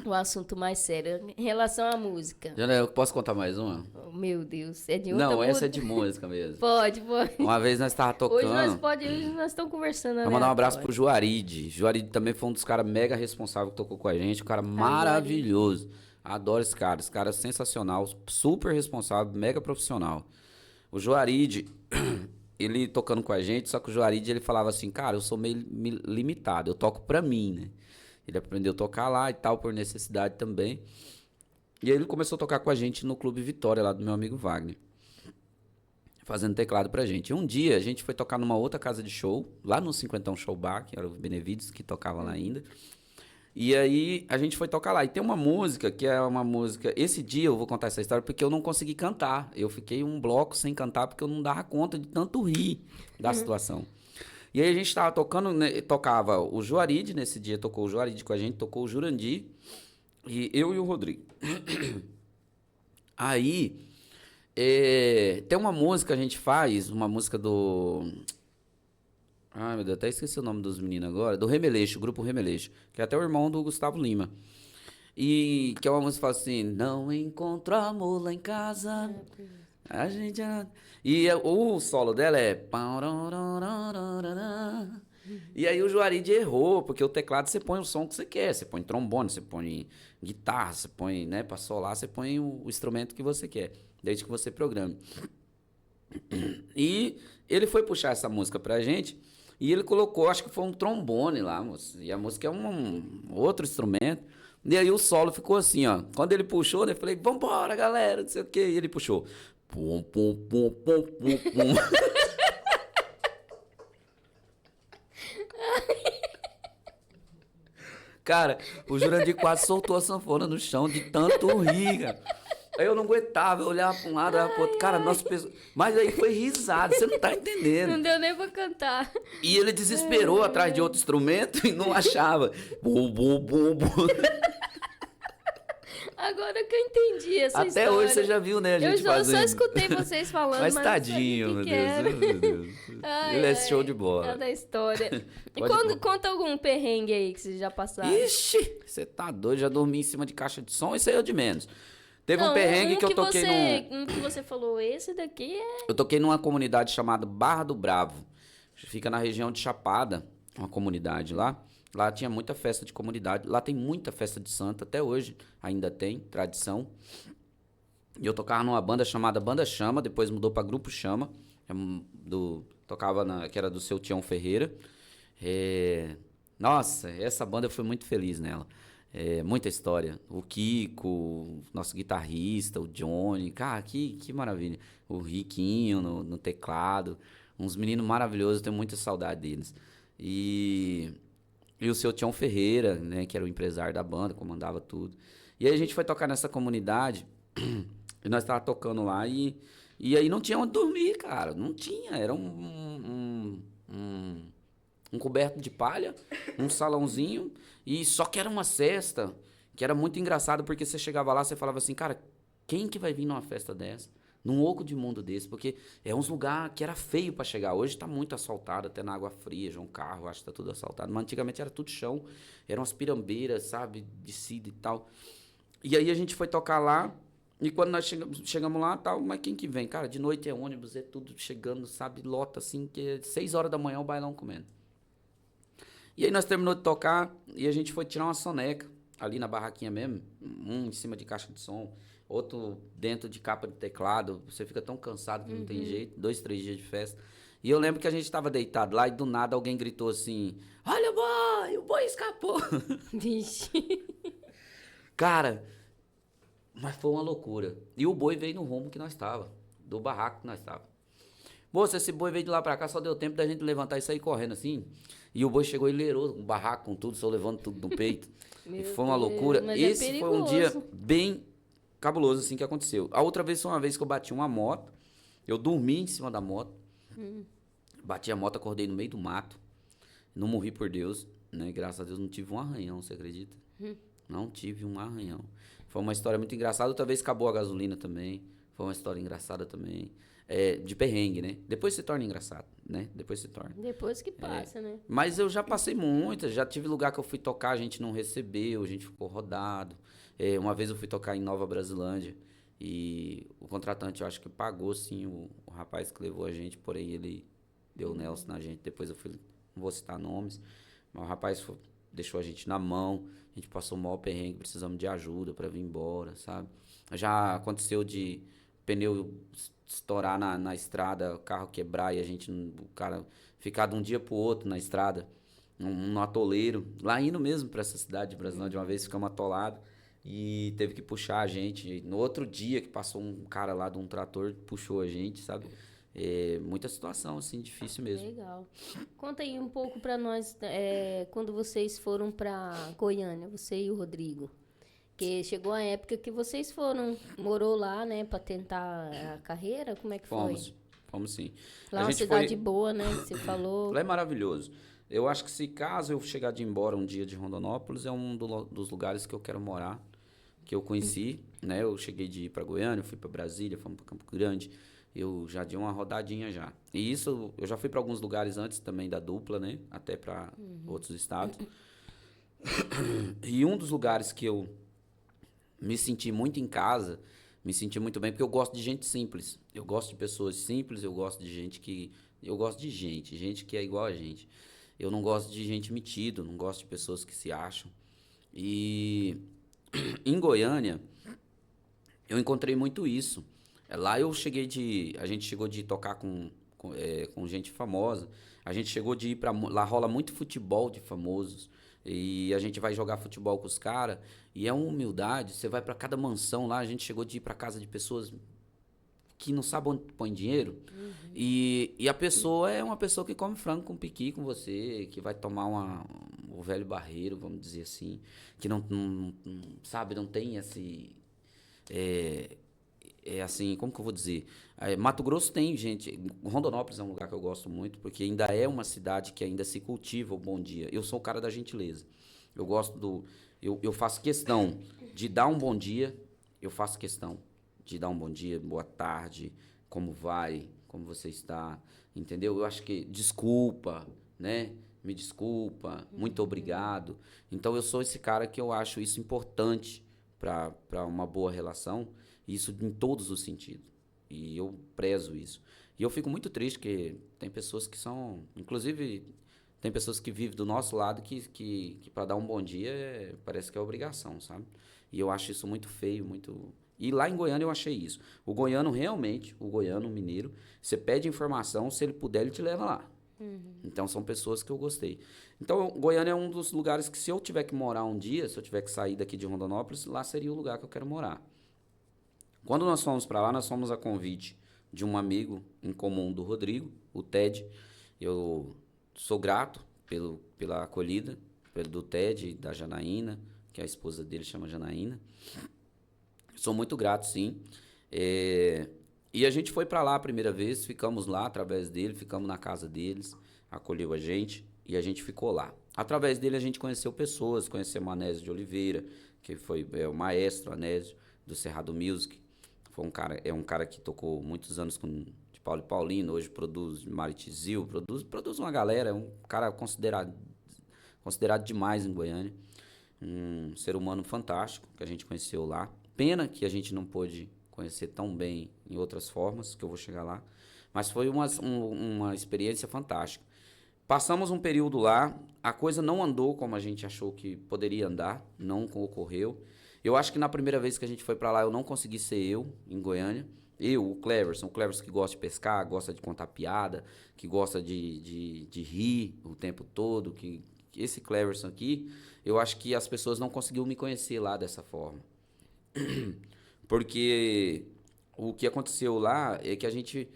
um assunto mais sério. Em relação à música. Jana, eu posso contar mais uma? Oh, meu Deus, é de outra Não, essa música? é de música mesmo. Pode. Uma vez nós tava Hoje tocando. hoje nós estamos conversando. Vou mandar um abraço pro aleatório. Juaride. Juaride também foi um dos caras mega responsáveis que tocou com a gente. Um cara maravilhoso. Adoro esse cara. Esse cara é sensacional, super responsável, mega profissional. O Juaride, ele tocando com a gente, só que o Juaride, ele falava assim, cara, eu sou meio limitado, eu toco pra mim, né? Ele aprendeu a tocar lá e tal, por necessidade também. E aí ele começou a tocar com a gente no Clube Vitória, lá do meu amigo Wagner. Fazendo teclado pra gente. E um dia, a gente foi tocar numa outra casa de show, lá no Cinquentão Show Bar, que era o Benevides, que tocava lá ainda. E aí, a gente foi tocar lá. E tem uma música, que é uma música... Esse dia, eu vou contar essa história, porque eu não consegui cantar. Eu fiquei um bloco sem cantar, porque eu não dava conta de tanto rir da situação. E aí, a gente tava tocando, né, tocava o Juaride, nesse dia tocou o Juaride com a gente, tocou o Jurandir, e eu e o Rodrigo. Aí, tem uma música que a gente faz, uma música do... Ai, meu Deus, até esqueci o nome dos meninos agora. Do Remeleixo, o grupo Remeleixo. Que é até o irmão do Gustavo Lima. E que é uma música que fala assim... Não encontro amor lá em casa. A gente... E o solo dela é... E aí o Juaride errou, porque o teclado você põe o som que você quer. Você põe trombone, você põe guitarra, você põe, né, pra solar, você põe o instrumento que você quer. Desde que você programe. E ele foi puxar essa música pra gente... E ele colocou, acho que foi um trombone lá, moço. E a música é um outro instrumento. E aí o solo ficou assim, ó. Quando ele puxou, né, eu falei, vambora, galera, não sei o quê. E ele puxou. Pum, pum, pum, pum, pum, pum. Cara, o Jurandir quase soltou a sanfona no chão de tanto rir, cara. Aí eu não aguentava, eu olhava pra um lado, olhava pro outro. Cara, nossa pessoa. Mas aí foi risada, você não tá Não entendendo. deu nem pra cantar. E ele desesperou atrás de outro instrumento e não achava. Bu, bu, bu, bu. Agora que eu entendi essa Até história. hoje você já viu, né? A gente eu fazendo. só escutei vocês falando, Mas mas tadinho, não meu sabia o que Deus. que era. Meu Deus. Ai, Ele é ai, show de bola. Cada história. E Pode conta algum perrengue aí que vocês já passaram. Ixi, você tá doido, já dormi em cima de caixa de som, isso aí é o de menos. Teve um Não, perrengue que eu toquei Um que você falou, esse daqui é... Eu toquei numa comunidade chamada Barra do Bravo. Fica na região de Chapada, uma comunidade lá. Lá tinha muita festa de comunidade. Lá tem muita festa de santa, até hoje ainda tem, tradição. E eu tocava numa banda chamada Banda Chama, depois mudou pra Grupo Chama. Que era do seu Tião Ferreira. Nossa, essa banda eu fui muito feliz nela. Muita história. O Kiko, nosso guitarrista, o Johnny. Cara, que maravilha. O Riquinho no teclado. Uns meninos maravilhosos, eu tenho muita saudade deles. E o seu Tião Ferreira, né, que era o empresário da banda, comandava tudo. E aí a gente foi tocar nessa comunidade, e nós tava tocando lá, e aí não tinha onde dormir, cara. Não tinha, era um coberto de palha, um salãozinho, e só que era uma cesta, que era muito engraçado, porque você chegava lá, você falava assim, cara, quem que vai vir numa festa dessa? Num oco de mundo desse, porque é uns lugares que era feio pra chegar. Hoje tá muito asfaltado, até na Água Fria, João Carro, acho que tá tudo asfaltado. Mas antigamente era tudo chão, eram umas pirambeiras, sabe, descida e tal. E aí a gente foi tocar lá, e quando nós chegamos lá, tal, mas quem que vem? Cara, de noite é ônibus, é tudo chegando, sabe, lota assim, que é 6 horas da manhã o bailão comendo. E aí nós terminou de tocar, e a gente foi tirar uma soneca, ali na barraquinha mesmo, um em cima de caixa de som, outro dentro de capa de teclado. Você fica tão cansado que não tem jeito. 2, 3 dias de festa. E eu lembro que a gente tava deitado lá e do nada alguém gritou assim, olha o boi escapou. Vixe. Cara, mas foi uma loucura. E o boi veio no rumo que nós tava, do barraco que nós tava. Moça, esse boi veio de lá pra cá, só deu tempo da gente levantar e sair correndo assim. E o boi chegou e leirou o barraco com tudo, só levando tudo no peito. E foi uma loucura. Mas Esse foi um dia perigoso. bem cabuloso, assim, que aconteceu. A outra vez foi uma vez que eu bati uma moto. Eu dormi em cima da moto. Bati a moto, acordei no meio do mato. Não morri por Deus, né? Graças a Deus não tive um arranhão, você acredita? Não tive um arranhão. Foi uma história muito engraçada. Outra vez acabou a gasolina também. Foi uma história engraçada também. De perrengue, né? Depois se torna engraçado, né? Depois se torna. Depois que passa, né? Mas eu já passei muitas, já tive lugar que eu fui tocar, a gente não recebeu, a gente ficou rodado. Uma vez eu fui tocar em Nova Brasilândia e o contratante, eu acho que pagou, sim, o rapaz que levou a gente, porém ele deu o Nelson na gente. Depois eu fui, não vou citar nomes, mas o rapaz deixou a gente na mão, a gente passou o maior perrengue, precisamos de ajuda para vir embora, sabe? Já aconteceu de pneu estourar na estrada, o carro quebrar e o cara ficar de um dia pro outro na estrada, no atoleiro, lá indo mesmo para essa cidade de Brasilândia, de uma vez ficamos atolados e teve que puxar a gente. No outro dia que passou um cara lá de um trator, puxou a gente, sabe? Muita situação, assim, difícil mesmo. Legal. Conta aí um pouco pra nós, quando vocês foram pra Goiânia, você e o Rodrigo. Porque chegou a época que vocês morou lá, né, pra tentar a carreira, como é que foi? Fomos sim. Lá é uma cidade boa, né, que você falou. Lá é maravilhoso. Eu acho que se caso eu chegar de ir embora um dia de Rondonópolis, é um dos lugares que eu quero morar, que eu conheci, né, eu cheguei de ir pra Goiânia, fui pra Brasília, fomos pra Campo Grande, eu já dei uma rodadinha já. E isso, eu já fui pra alguns lugares antes também da dupla, né, até pra outros estados. E um dos lugares que eu me senti muito em casa, me senti muito bem, porque eu gosto de gente simples. Eu gosto de pessoas simples, eu gosto de gente que... Eu gosto de gente que é igual a gente. Eu não gosto de gente metido, não gosto de pessoas que se acham. E em Goiânia, eu encontrei muito isso. Lá a gente chegou de tocar com gente famosa. A gente chegou de ir pra... Lá rola muito futebol de famosos. E a gente vai jogar futebol com os caras. E é uma humildade. Você vai pra cada mansão lá. A gente chegou de ir pra casa de pessoas que não sabem onde põe dinheiro. E a pessoa é uma pessoa que come frango com piqui com você. Que vai tomar o velho barreiro, vamos dizer assim. Que não sabe, não tem é assim, como que eu vou dizer? Mato Grosso tem gente. Rondonópolis é um lugar que eu gosto muito, porque ainda é uma cidade que ainda se cultiva o bom dia. Eu sou o cara da gentileza. Eu gosto do. Eu faço questão de dar um bom dia. Eu faço questão de dar um bom dia, boa tarde, como vai, como você está, entendeu? Eu acho que desculpa, né? Me desculpa, muito obrigado. Então eu sou esse cara que eu acho isso importante para uma boa relação, isso em todos os sentidos. E eu prezo isso. E eu fico muito triste que tem pessoas que são, inclusive, tem pessoas que vivem do nosso lado que para dar um bom dia parece que é obrigação, sabe? E eu acho isso muito feio, muito. E lá em Goiânia eu achei isso. O goiano realmente, o goiano, o mineiro, você pede informação, se ele puder, ele te leva lá. Então são pessoas que eu gostei. Então Goiânia é um dos lugares que se eu tiver que morar um dia, se eu tiver que sair daqui de Rondonópolis, lá seria o lugar que eu quero morar. Quando nós fomos para lá, nós fomos a convite de um amigo em comum do Rodrigo, o Ted. Eu sou grato pela acolhida do Ted e da Janaína, que a esposa dele chama Janaína. Sou muito grato, sim. E a gente foi para lá a primeira vez, ficamos lá através dele, ficamos na casa deles, acolheu a gente e a gente ficou lá. Através dele a gente conheceu pessoas, conhecemos o Anésio de Oliveira, que foi o maestro Anésio do Cerrado Music. É um cara que tocou muitos anos de Paulo e Paulino, hoje produz Maritizil, produz uma galera, é um cara considerado demais em Goiânia. Um ser humano fantástico que a gente conheceu lá. Pena que a gente não pôde conhecer tão bem em outras formas, que eu vou chegar lá. Mas foi uma experiência fantástica. Passamos um período lá, a coisa não andou como a gente achou que poderia andar, não ocorreu. Eu acho que na primeira vez que a gente foi para lá, eu não consegui ser eu, em Goiânia. O Cleverson que gosta de pescar, gosta de contar piada, que gosta de rir o tempo todo, que esse Cleverson aqui, eu acho que as pessoas não conseguiram me conhecer lá dessa forma. Porque o que aconteceu lá é que a gente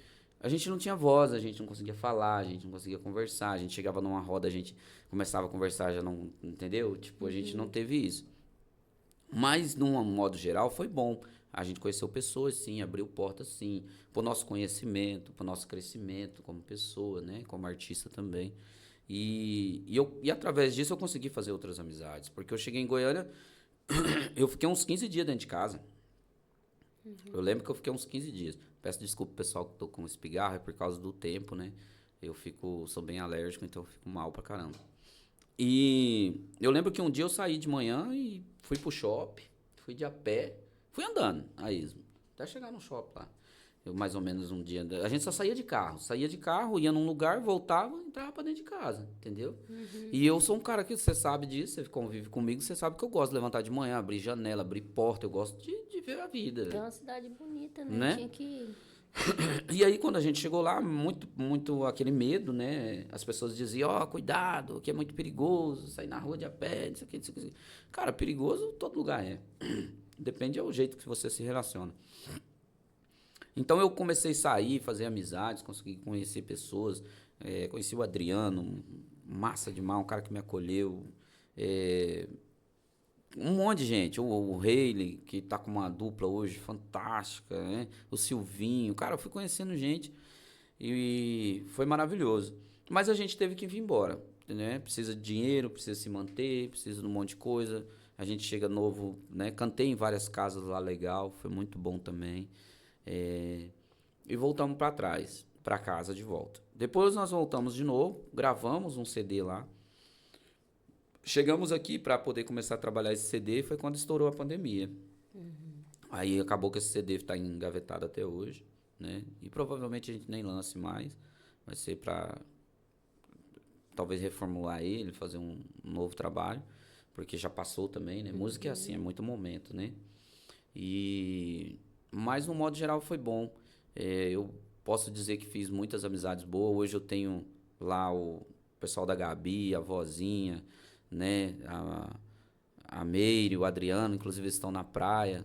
não tinha voz, a gente não conseguia falar, a gente não conseguia conversar, a gente chegava numa roda, a gente começava a conversar, já não, entendeu? Tipo, a gente não teve isso. Mas, num modo geral, foi bom. A gente conheceu pessoas, sim, abriu portas, sim, pro nosso conhecimento, pro nosso crescimento como pessoa, né? Como artista também. E através disso eu consegui fazer outras amizades. Porque eu cheguei em Goiânia, eu fiquei uns 15 dias dentro de casa. Eu lembro que eu fiquei uns 15 dias. Peço desculpa pro pessoal que tô com esse pigarro, é por causa do tempo, né? Sou bem alérgico, então eu fico mal pra caramba. E eu lembro que um dia eu saí de manhã e fui pro shopping, fui de a pé, fui andando a esmo, até chegar no shopping lá. Eu mais ou menos um dia, a gente só saía de carro, ia num lugar, voltava, entrava pra dentro de casa, entendeu? E eu sou um cara que, você sabe disso, você convive comigo, você sabe que eu gosto de levantar de manhã, abrir janela, abrir porta, eu gosto de ver a vida. É uma cidade bonita, né? Tinha que... E aí, quando a gente chegou lá, muito aquele medo, né? As pessoas diziam, cuidado, que é muito perigoso, sair na rua de a pé, isso aqui, isso aqui. Cara, perigoso todo lugar é. Depende do jeito que você se relaciona. Então, eu comecei a sair, fazer amizades, consegui conhecer pessoas. Conheci o Adriano, massa demais, um cara que me acolheu. Um monte de gente, o Hayley, que tá com uma dupla hoje fantástica, né? O Silvinho, cara, eu fui conhecendo gente e foi maravilhoso. Mas a gente teve que vir embora, né? Precisa de dinheiro, precisa se manter, precisa de um monte de coisa. A gente chega novo, né? Cantei em várias casas lá, legal, foi muito bom também. E voltamos para trás, para casa de volta. Depois nós voltamos de novo, gravamos um CD lá. Chegamos aqui para poder começar a trabalhar esse CD, foi quando estourou a pandemia. Aí acabou que esse CD está engavetado até hoje, né? E provavelmente a gente nem lance mais. Vai ser para talvez reformular ele, fazer um novo trabalho, porque já passou também, né? Música é assim, é muito momento, né? Mas no modo geral foi bom. Eu posso dizer que fiz muitas amizades boas. Hoje eu tenho lá o pessoal da Gabi, a vozinha, né? A Meire, o Adriano, inclusive eles estão na praia,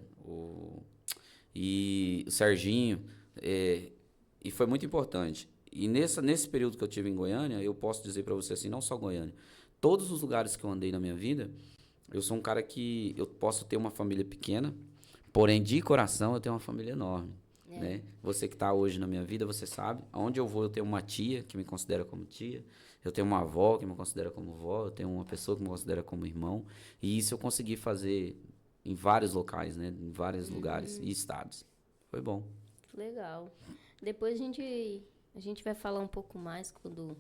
e o Serginho, e foi muito importante. E nesse período que eu tive em Goiânia, eu posso dizer para você assim, não só Goiânia, todos os lugares que eu andei na minha vida, eu sou um cara que eu posso ter uma família pequena, Porém, de coração, eu tenho uma família enorme. Né? Você que está hoje na minha vida, você sabe. Aonde eu vou, eu tenho uma tia que me considera como tia. Eu tenho uma avó que me considera como vó. Eu tenho uma pessoa que me considera como irmão. E isso eu consegui fazer em vários locais, né? Em vários lugares e estados. Foi bom. Legal. Depois a gente vai falar um pouco mais quando o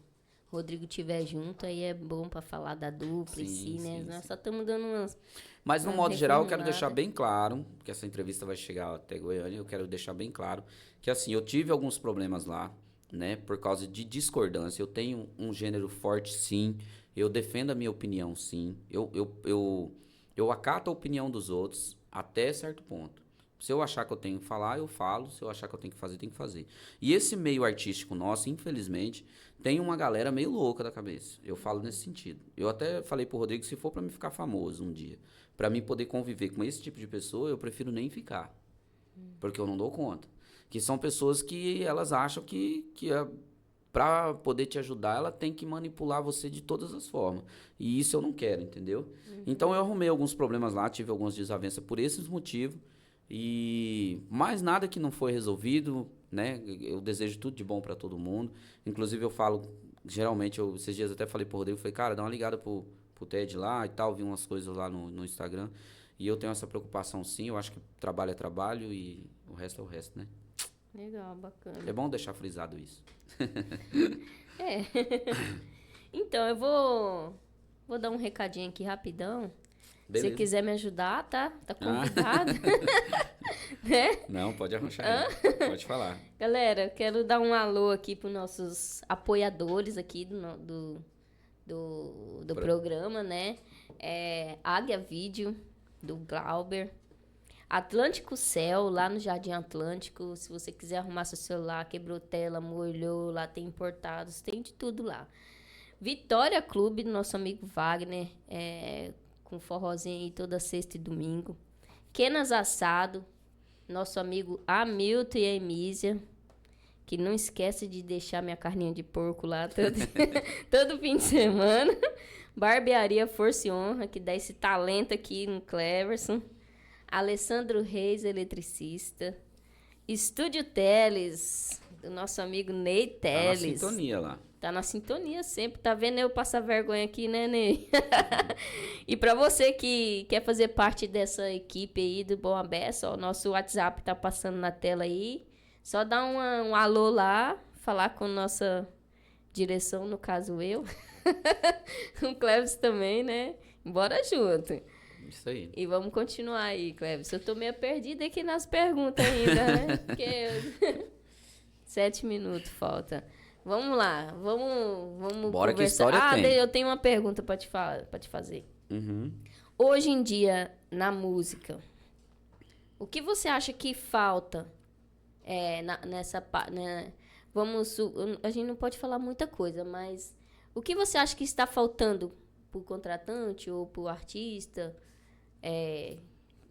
Rodrigo estiver junto. Aí é bom para falar da dupla em si, né? Nós só estamos dando umas... Mas, no modo geral, eu quero deixar bem claro, que essa entrevista vai chegar até Goiânia, eu quero deixar bem claro que, assim, eu tive alguns problemas lá, né, por causa de discordância. Eu tenho um gênero forte, sim. Eu defendo a minha opinião, sim. Eu acato a opinião dos outros até certo ponto. Se eu achar que eu tenho que falar, eu falo. Se eu achar que eu tenho que fazer, eu tenho que fazer. E esse meio artístico nosso, infelizmente, tem uma galera meio louca da cabeça. Eu falo nesse sentido. Eu até falei pro Rodrigo, se for pra me ficar famoso um dia, pra mim poder conviver com esse tipo de pessoa, eu prefiro nem ficar. Porque eu não dou conta. Que são pessoas que elas acham que pra poder te ajudar, ela tem que manipular você de todas as formas. E isso eu não quero, entendeu? Então eu arrumei alguns problemas lá, tive algumas desavenças por esses motivos. E mais nada que não foi resolvido, né? Eu desejo tudo de bom para todo mundo. Inclusive eu falo, geralmente, esses dias até falei pro Rodrigo, falei, cara, dá uma ligada pro Ted lá e tal, vi umas coisas lá no Instagram. E eu tenho essa preocupação sim, eu acho que trabalho é trabalho e o resto é o resto, né? Legal, bacana. É bom deixar frisado isso. É. Então, eu vou dar um recadinho aqui rapidão. Beleza. Se quiser me ajudar, tá? Tá convidado. Né? Não, pode arranchar aí. Pode falar. Galera, eu quero dar um alô aqui para os nossos apoiadores aqui do programa, né? Águia Vídeo, do Glauber. Atlântico Céu, lá no Jardim Atlântico. Se você quiser arrumar seu celular, quebrou tela, molhou, lá tem importados, tem de tudo lá. Vitória Clube, do nosso amigo Wagner, com forrozinho aí toda sexta e domingo. Kenas Assado, nosso amigo Hamilton e a Emísia, que não esquece de deixar minha carninha de porco lá todo fim de semana. Barbearia Força e Honra, que dá esse talento aqui no Cleverson. Alessandro Reis, eletricista. Estúdio Teles, do nosso amigo Ney Teles. Tá na sintonia lá. Tá na sintonia sempre. Tá vendo eu passar vergonha aqui, né, Ney? E pra você que quer fazer parte dessa equipe aí do Bom Abeça, ó, o nosso WhatsApp tá passando na tela aí. Só dá um alô lá, falar com nossa direção, no caso eu. O Cleves também, né? Bora junto. Isso aí. E vamos continuar aí, Cleves. Eu tô meio perdida aqui nas perguntas ainda, né? Porque 7 minutos falta. Vamos lá, vamos Bora, conversar. que história tem. Eu tenho uma pergunta pra te fazer. Uhum. Hoje em dia, na música, o que você acha que falta nessa parte, né? A gente não pode falar muita coisa, mas o que você acha que está faltando pro contratante ou pro artista?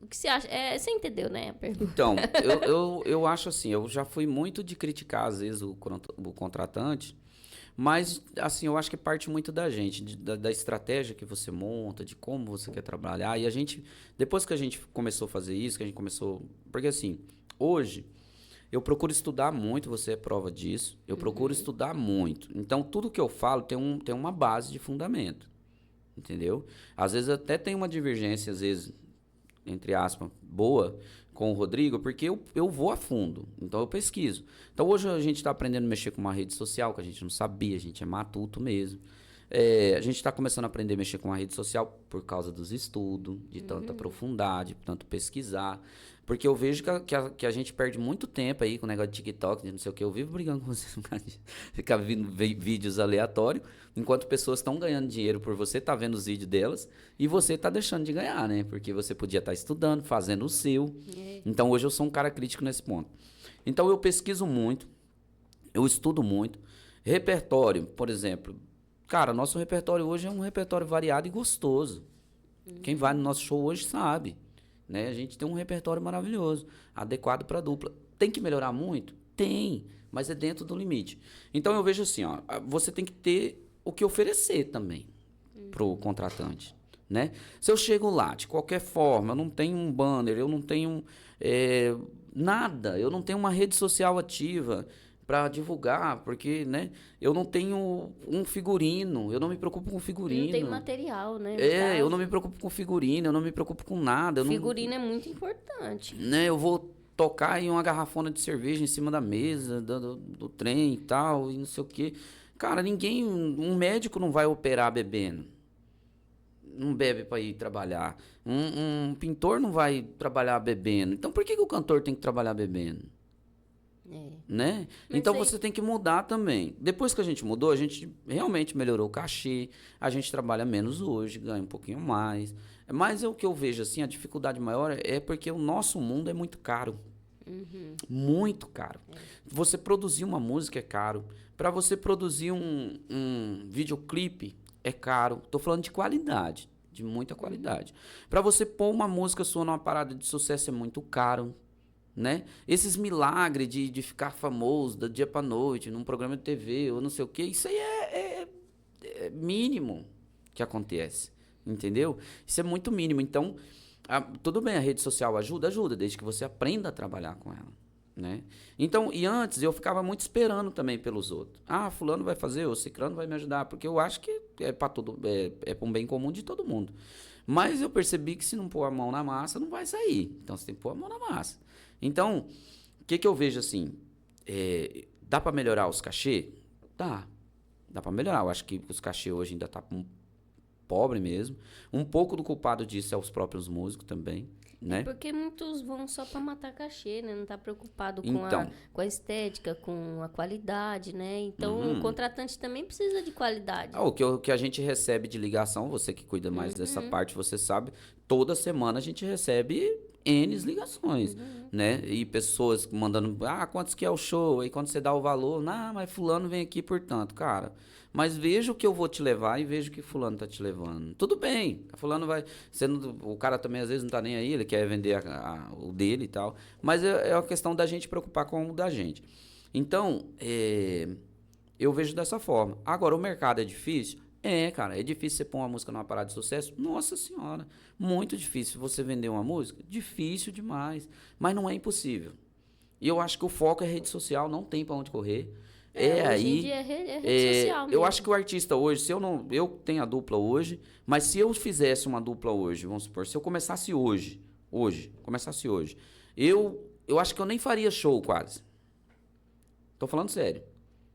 O que você acha? Você entendeu, né, a pergunta? Então, eu acho assim, eu já fui muito de criticar, às vezes, o contratante, mas, assim, eu acho que parte muito da gente, da estratégia que você monta, de como você quer trabalhar. E a gente, depois que a gente começou a fazer isso, que a gente começou... Porque, assim, hoje, eu procuro estudar muito, você é prova disso, eu procuro estudar muito. Então, tudo que eu falo tem uma base de fundamento, entendeu? Às vezes, até tem uma divergência, às vezes... entre aspas, boa com o Rodrigo, porque eu vou a fundo, então eu pesquiso. Então hoje a gente está aprendendo a mexer com uma rede social que a gente não sabia, a gente é matuto mesmo. A gente está começando a aprender a mexer com uma rede social por causa dos estudos, de tanto aprofundar, de tanto pesquisar. Porque eu vejo que a gente perde muito tempo aí com o negócio de TikTok, de não sei o que. Eu vivo brigando com você, ficar vendo vídeos aleatórios, enquanto pessoas estão ganhando dinheiro por você, tá vendo os vídeos delas, e você tá deixando de ganhar, né? Porque você podia estar estudando, fazendo o seu. Então hoje eu sou um cara crítico nesse ponto. Então eu pesquiso muito, eu estudo muito. Repertório, por exemplo. Cara, nosso repertório hoje é um repertório variado e gostoso. Quem vai no nosso show hoje sabe. Né? A gente tem um repertório maravilhoso, adequado para a dupla. Tem que melhorar muito? Tem, mas é dentro do limite. Então eu vejo assim, ó, você tem que ter o que oferecer também pro contratante. né? Se eu chego lá, de qualquer forma, eu não tenho um banner, eu não tenho nada, eu não tenho uma rede social ativa para divulgar, porque, né, eu não tenho um figurino, eu não me preocupo com figurino. Não tem material, né? Eu não me preocupo com figurino, eu não me preocupo com nada. Figurino é muito importante. Né, eu vou tocar em uma garrafona de cerveja em cima da mesa, do trem e tal, e não sei o quê. Cara, um médico não vai operar bebendo. Não bebe para ir trabalhar. Um pintor não vai trabalhar bebendo. Então por que o cantor tem que trabalhar bebendo? Né? Então você tem que mudar também. Depois que a gente mudou, a gente realmente melhorou o cachê, a gente trabalha menos hoje, ganha um pouquinho mais. Mas o que eu vejo assim, a dificuldade maior é porque o nosso mundo é muito caro. Muito caro. Você produzir uma música é caro. Para você produzir um videoclipe é caro. Tô falando de qualidade, de muita qualidade. Para você pôr uma música sua numa parada de sucesso é muito caro. Né? Esses milagres de ficar famoso do dia pra noite, num programa de TV ou não sei o que, isso aí é mínimo que acontece, entendeu? Isso é muito mínimo. Então, tudo bem, a rede social ajuda, desde que você aprenda a trabalhar com ela, né? Então, e antes eu ficava muito esperando também pelos outros. Fulano vai fazer, o ciclano vai me ajudar, porque eu acho que é para um bem comum de todo mundo. Mas eu percebi que se não pôr a mão na massa, não vai sair. Então, você tem que pôr a mão na massa. Então, o que eu vejo assim? Dá para melhorar os cachê? Dá para melhorar. Eu acho que os cachê hoje ainda tá pobre mesmo. Um pouco do culpado disso é os próprios músicos também, né? Porque muitos vão só para matar cachê, né? Não tá preocupado com a estética, com a qualidade, né? Então, o contratante também precisa de qualidade. O que a gente recebe de ligação, você que cuida mais dessa parte, você sabe, toda semana a gente recebe N ligações, né? E pessoas mandando, quantos que é o show? Aí quando você dá o valor, mas fulano vem aqui por tanto, cara. Mas veja o que eu vou te levar e veja o que fulano tá te levando. Tudo bem, fulano vai... o cara também às vezes não tá nem aí, ele quer vender o dele e tal. Mas é uma questão da gente preocupar com o da gente. Então, eu vejo dessa forma. Agora, o mercado é difícil? Cara, é difícil você pôr uma música numa parada de sucesso? Nossa senhora, muito difícil você vender uma música? Difícil demais, mas não é impossível. E eu acho que o foco é rede social, não tem pra onde correr. Hoje em dia é rede social mesmo. Eu acho que o artista hoje, eu tenho a dupla hoje, mas se eu fizesse uma dupla hoje, vamos supor, se eu começasse hoje, eu acho que eu nem faria show quase. Tô falando sério.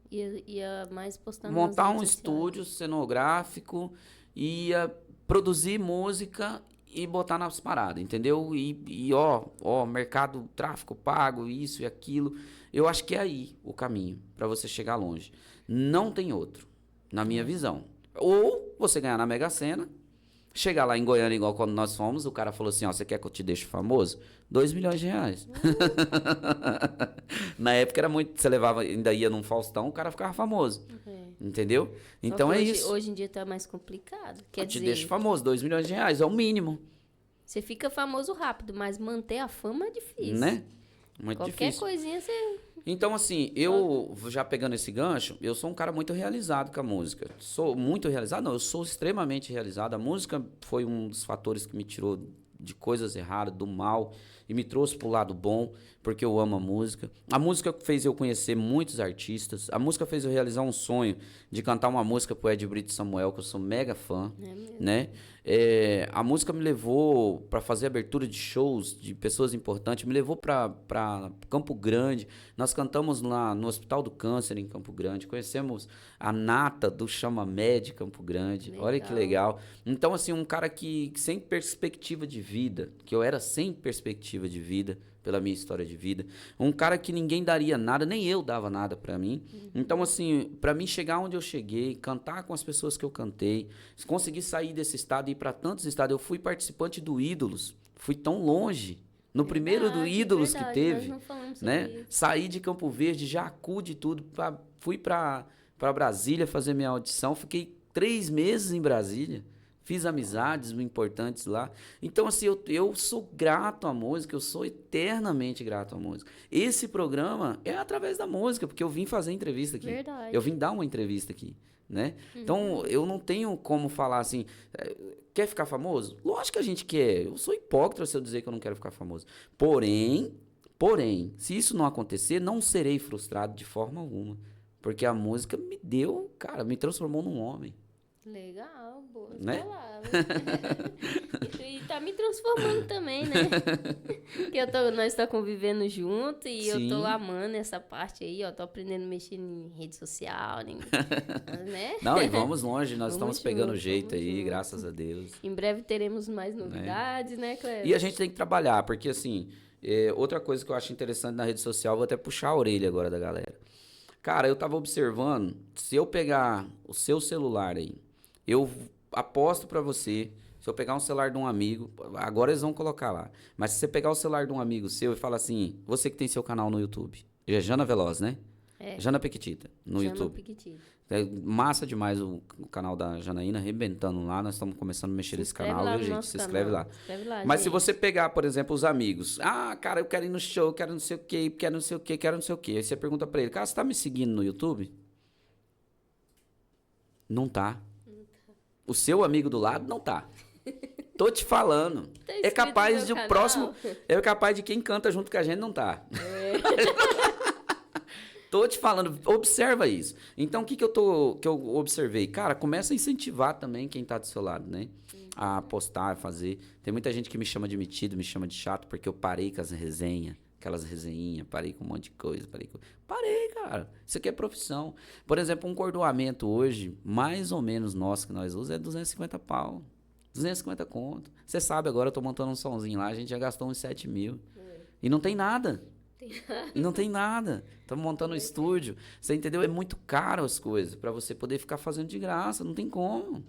Ia mais postando montar um estúdio cenográfico, ia produzir música e botar nas paradas, entendeu? E mercado, tráfico pago, isso e aquilo. Eu acho que é aí o caminho para você chegar longe. Não tem outro, na minha visão. Ou você ganhar na Mega Sena, chegar lá em Goiânia, igual quando nós fomos, o cara falou assim, você quer que eu te deixe famoso? 2 milhões de reais. Na época era muito, você levava, ainda ia num Faustão, o cara ficava famoso. Entendeu? Então isso. Hoje em dia tá mais complicado. Te deixo famoso, 2 milhões de reais, é o mínimo. Você fica famoso rápido, mas manter a fama é difícil. Né? Muito difícil. Qualquer coisinha você... Então, assim, eu, já pegando esse gancho, eu sou um cara muito realizado com a música. Sou muito realizado? Não, eu sou extremamente realizado. A música foi um dos fatores que me tirou de coisas erradas, do mal, e me trouxe pro lado bom, porque eu amo a música. A música fez eu conhecer muitos artistas. A música fez eu realizar um sonho de cantar uma música pro Ed Brito Samuel, que eu sou mega fã, né? A música me levou para fazer abertura de shows de pessoas importantes, me levou para Campo Grande. Nós cantamos lá no Hospital do Câncer, em Campo Grande. Conhecemos a nata do Chamamé de Campo Grande. Legal. Olha que legal. Então, assim, um cara que sem perspectiva de vida, que eu era sem perspectiva de vida, pela minha história de vida. Um cara que ninguém daria nada, nem eu dava nada pra mim. Então, assim, pra mim chegar onde eu cheguei, cantar com as pessoas que eu cantei, conseguir sair desse estado e ir pra tantos estados. Eu fui participante do Ídolos, fui tão longe. No primeiro do Ídolos que teve, né? Saí de Campo Verde, já acude tudo, fui pra Brasília fazer minha audição, fiquei 3 meses em Brasília. Fiz amizades importantes lá. Então, assim, eu sou grato à música, eu sou eternamente grato à música. Esse programa é através da música, porque eu vim fazer entrevista aqui. Verdade. Eu vim dar uma entrevista aqui, né? Então, eu não tenho como falar assim, quer ficar famoso? Lógico que a gente quer. Eu sou hipócrita se eu dizer que eu não quero ficar famoso. Porém, se isso não acontecer, não serei frustrado de forma alguma. Porque a música me deu, cara, me transformou num homem. Legal, boas Né? palavras. E tá me transformando também, né? Que nós estamos convivendo junto e Sim. eu tô amando essa parte aí, ó. Tô aprendendo a mexer em rede social, né? Não, e vamos longe, nós Vamos estamos pegando junto, jeito vamos aí, junto. graças a Deus. Em breve teremos mais novidades, né, Cléber? E a gente tem que trabalhar, porque assim, outra coisa que eu acho interessante na rede social, vou até puxar a orelha agora da galera. Cara, eu tava observando, se eu pegar o seu celular aí, eu aposto pra você, se eu pegar um celular de um amigo, agora eles vão colocar lá, mas se você pegar o celular de um amigo seu e falar assim, você que tem seu canal no YouTube, é Jana Veloz, né? Jana Pequitita, no Jana YouTube. Pequitita. É massa demais o canal da Janaína, arrebentando lá, nós estamos começando a mexer nesse canal, viu, gente? Se inscreve lá. Mas se você pegar, por exemplo, os amigos, cara, eu quero ir no show, quero não sei o quê, quero não sei o quê, quero não sei o quê. Aí você pergunta pra ele, cara, você tá me seguindo no YouTube? Não tá. O seu amigo do lado não tá. Tô te falando. Tá É capaz de inscrito no o meu próximo. canal? É capaz de quem canta junto com a gente não tá. Tô te falando, observa isso. Então, o que eu observei? Cara, começa a incentivar também quem tá do seu lado, né? A postar, a fazer. Tem muita gente que me chama de metido, me chama de chato, porque eu parei com as resenhas, aquelas resenhinhas, parei com um monte de coisa, Parei, cara. Isso aqui é profissão. Por exemplo, um cordoamento hoje, mais ou menos nosso que nós usamos, é 250 pau. 250 conto. Você sabe, agora eu tô montando um somzinho lá, a gente já gastou uns 7 mil. E não tem nada. E não tem nada. Estamos montando um estúdio. Você entendeu? É muito caro as coisas para você poder ficar fazendo de graça. Não tem como.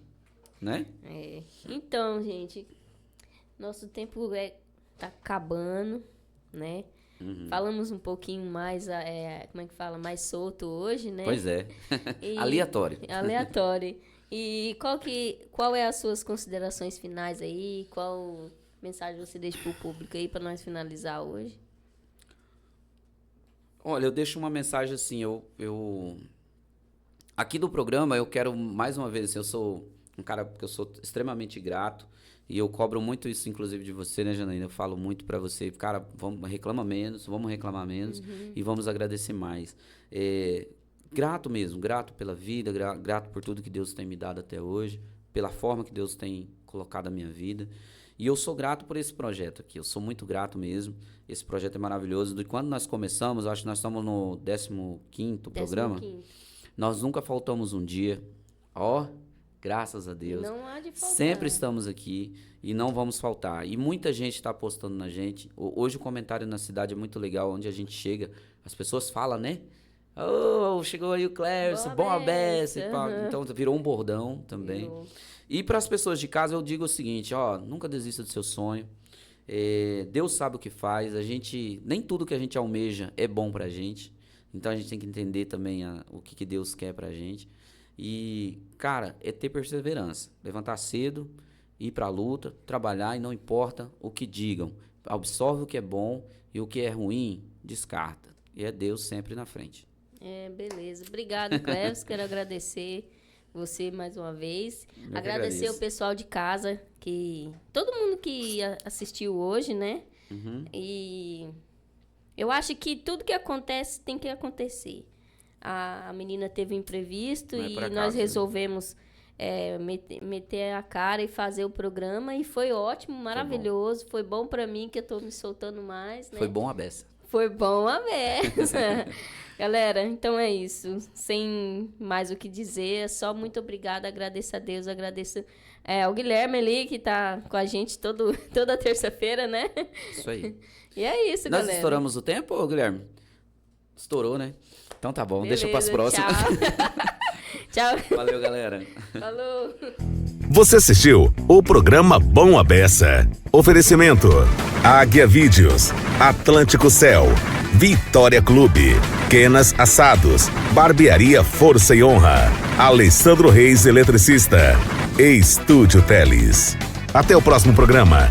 Né? Então, gente, nosso tempo tá acabando, né? Falamos um pouquinho mais, como é que fala? Mais solto hoje, né? Pois é. Aleatório. E qual é as suas considerações finais aí? Qual mensagem você deixa pro público aí para nós finalizar hoje? Olha, eu deixo uma mensagem assim, aqui do programa eu quero mais uma vez, assim, eu sou um cara que eu sou extremamente grato e eu cobro muito isso, inclusive, de você, né, Janaína? Eu falo muito pra você, cara, vamos reclamar menos e vamos agradecer mais. Grato mesmo, grato pela vida, grato por tudo que Deus tem me dado até hoje, pela forma que Deus tem colocado a minha vida. E eu sou grato por esse projeto aqui, eu sou muito grato mesmo. Esse projeto é maravilhoso. De quando nós começamos, acho que nós estamos no 15º programa. Nós nunca faltamos um dia. Graças a Deus. Não há de faltar. Sempre estamos aqui e não vamos faltar. E muita gente está apostando na gente. Hoje o comentário na cidade é muito legal, onde a gente chega, as pessoas falam, né? Chegou aí o Clércio, bom a beça. Então virou um bordão também. E para as pessoas de casa eu digo o seguinte, nunca desista do seu sonho. Deus sabe o que faz. Nem tudo que a gente almeja é bom pra gente. Então a gente tem que entender também o que Deus quer pra gente. E, cara, é ter perseverança. Levantar cedo, ir pra luta, trabalhar e não importa o que digam. Absorve o que é bom e o que é ruim, descarta. E é Deus sempre na frente. Beleza. Obrigado, Cleves. Quero agradecer você mais uma vez. Agradecer o pessoal de casa, todo mundo que assistiu hoje, né? E eu acho que tudo que acontece tem que acontecer. A menina teve um imprevisto e nós resolvemos meter a cara e fazer o programa e foi ótimo, maravilhoso. Foi bom pra mim, que eu tô me soltando mais, né? Foi bom a beça. Foi bom a beça. Galera, então é isso. Sem mais o que dizer, só muito obrigada, agradeço a Deus, agradeço ao Guilherme ali, que tá com a gente toda terça-feira, né? Isso aí. E é isso, galera. Nós estouramos o tempo, Guilherme? Estourou, né? Então tá bom, Beleza, deixa pras próximas. Tchau. Valeu, galera. Falou. Você assistiu o programa Bom a Beça. Oferecimento: Águia Vídeos, Atlântico Céu, Vitória Clube, Kenas Assados, Barbearia Força e Honra, Alessandro Reis Eletricista e Estúdio Teles. Até o próximo programa.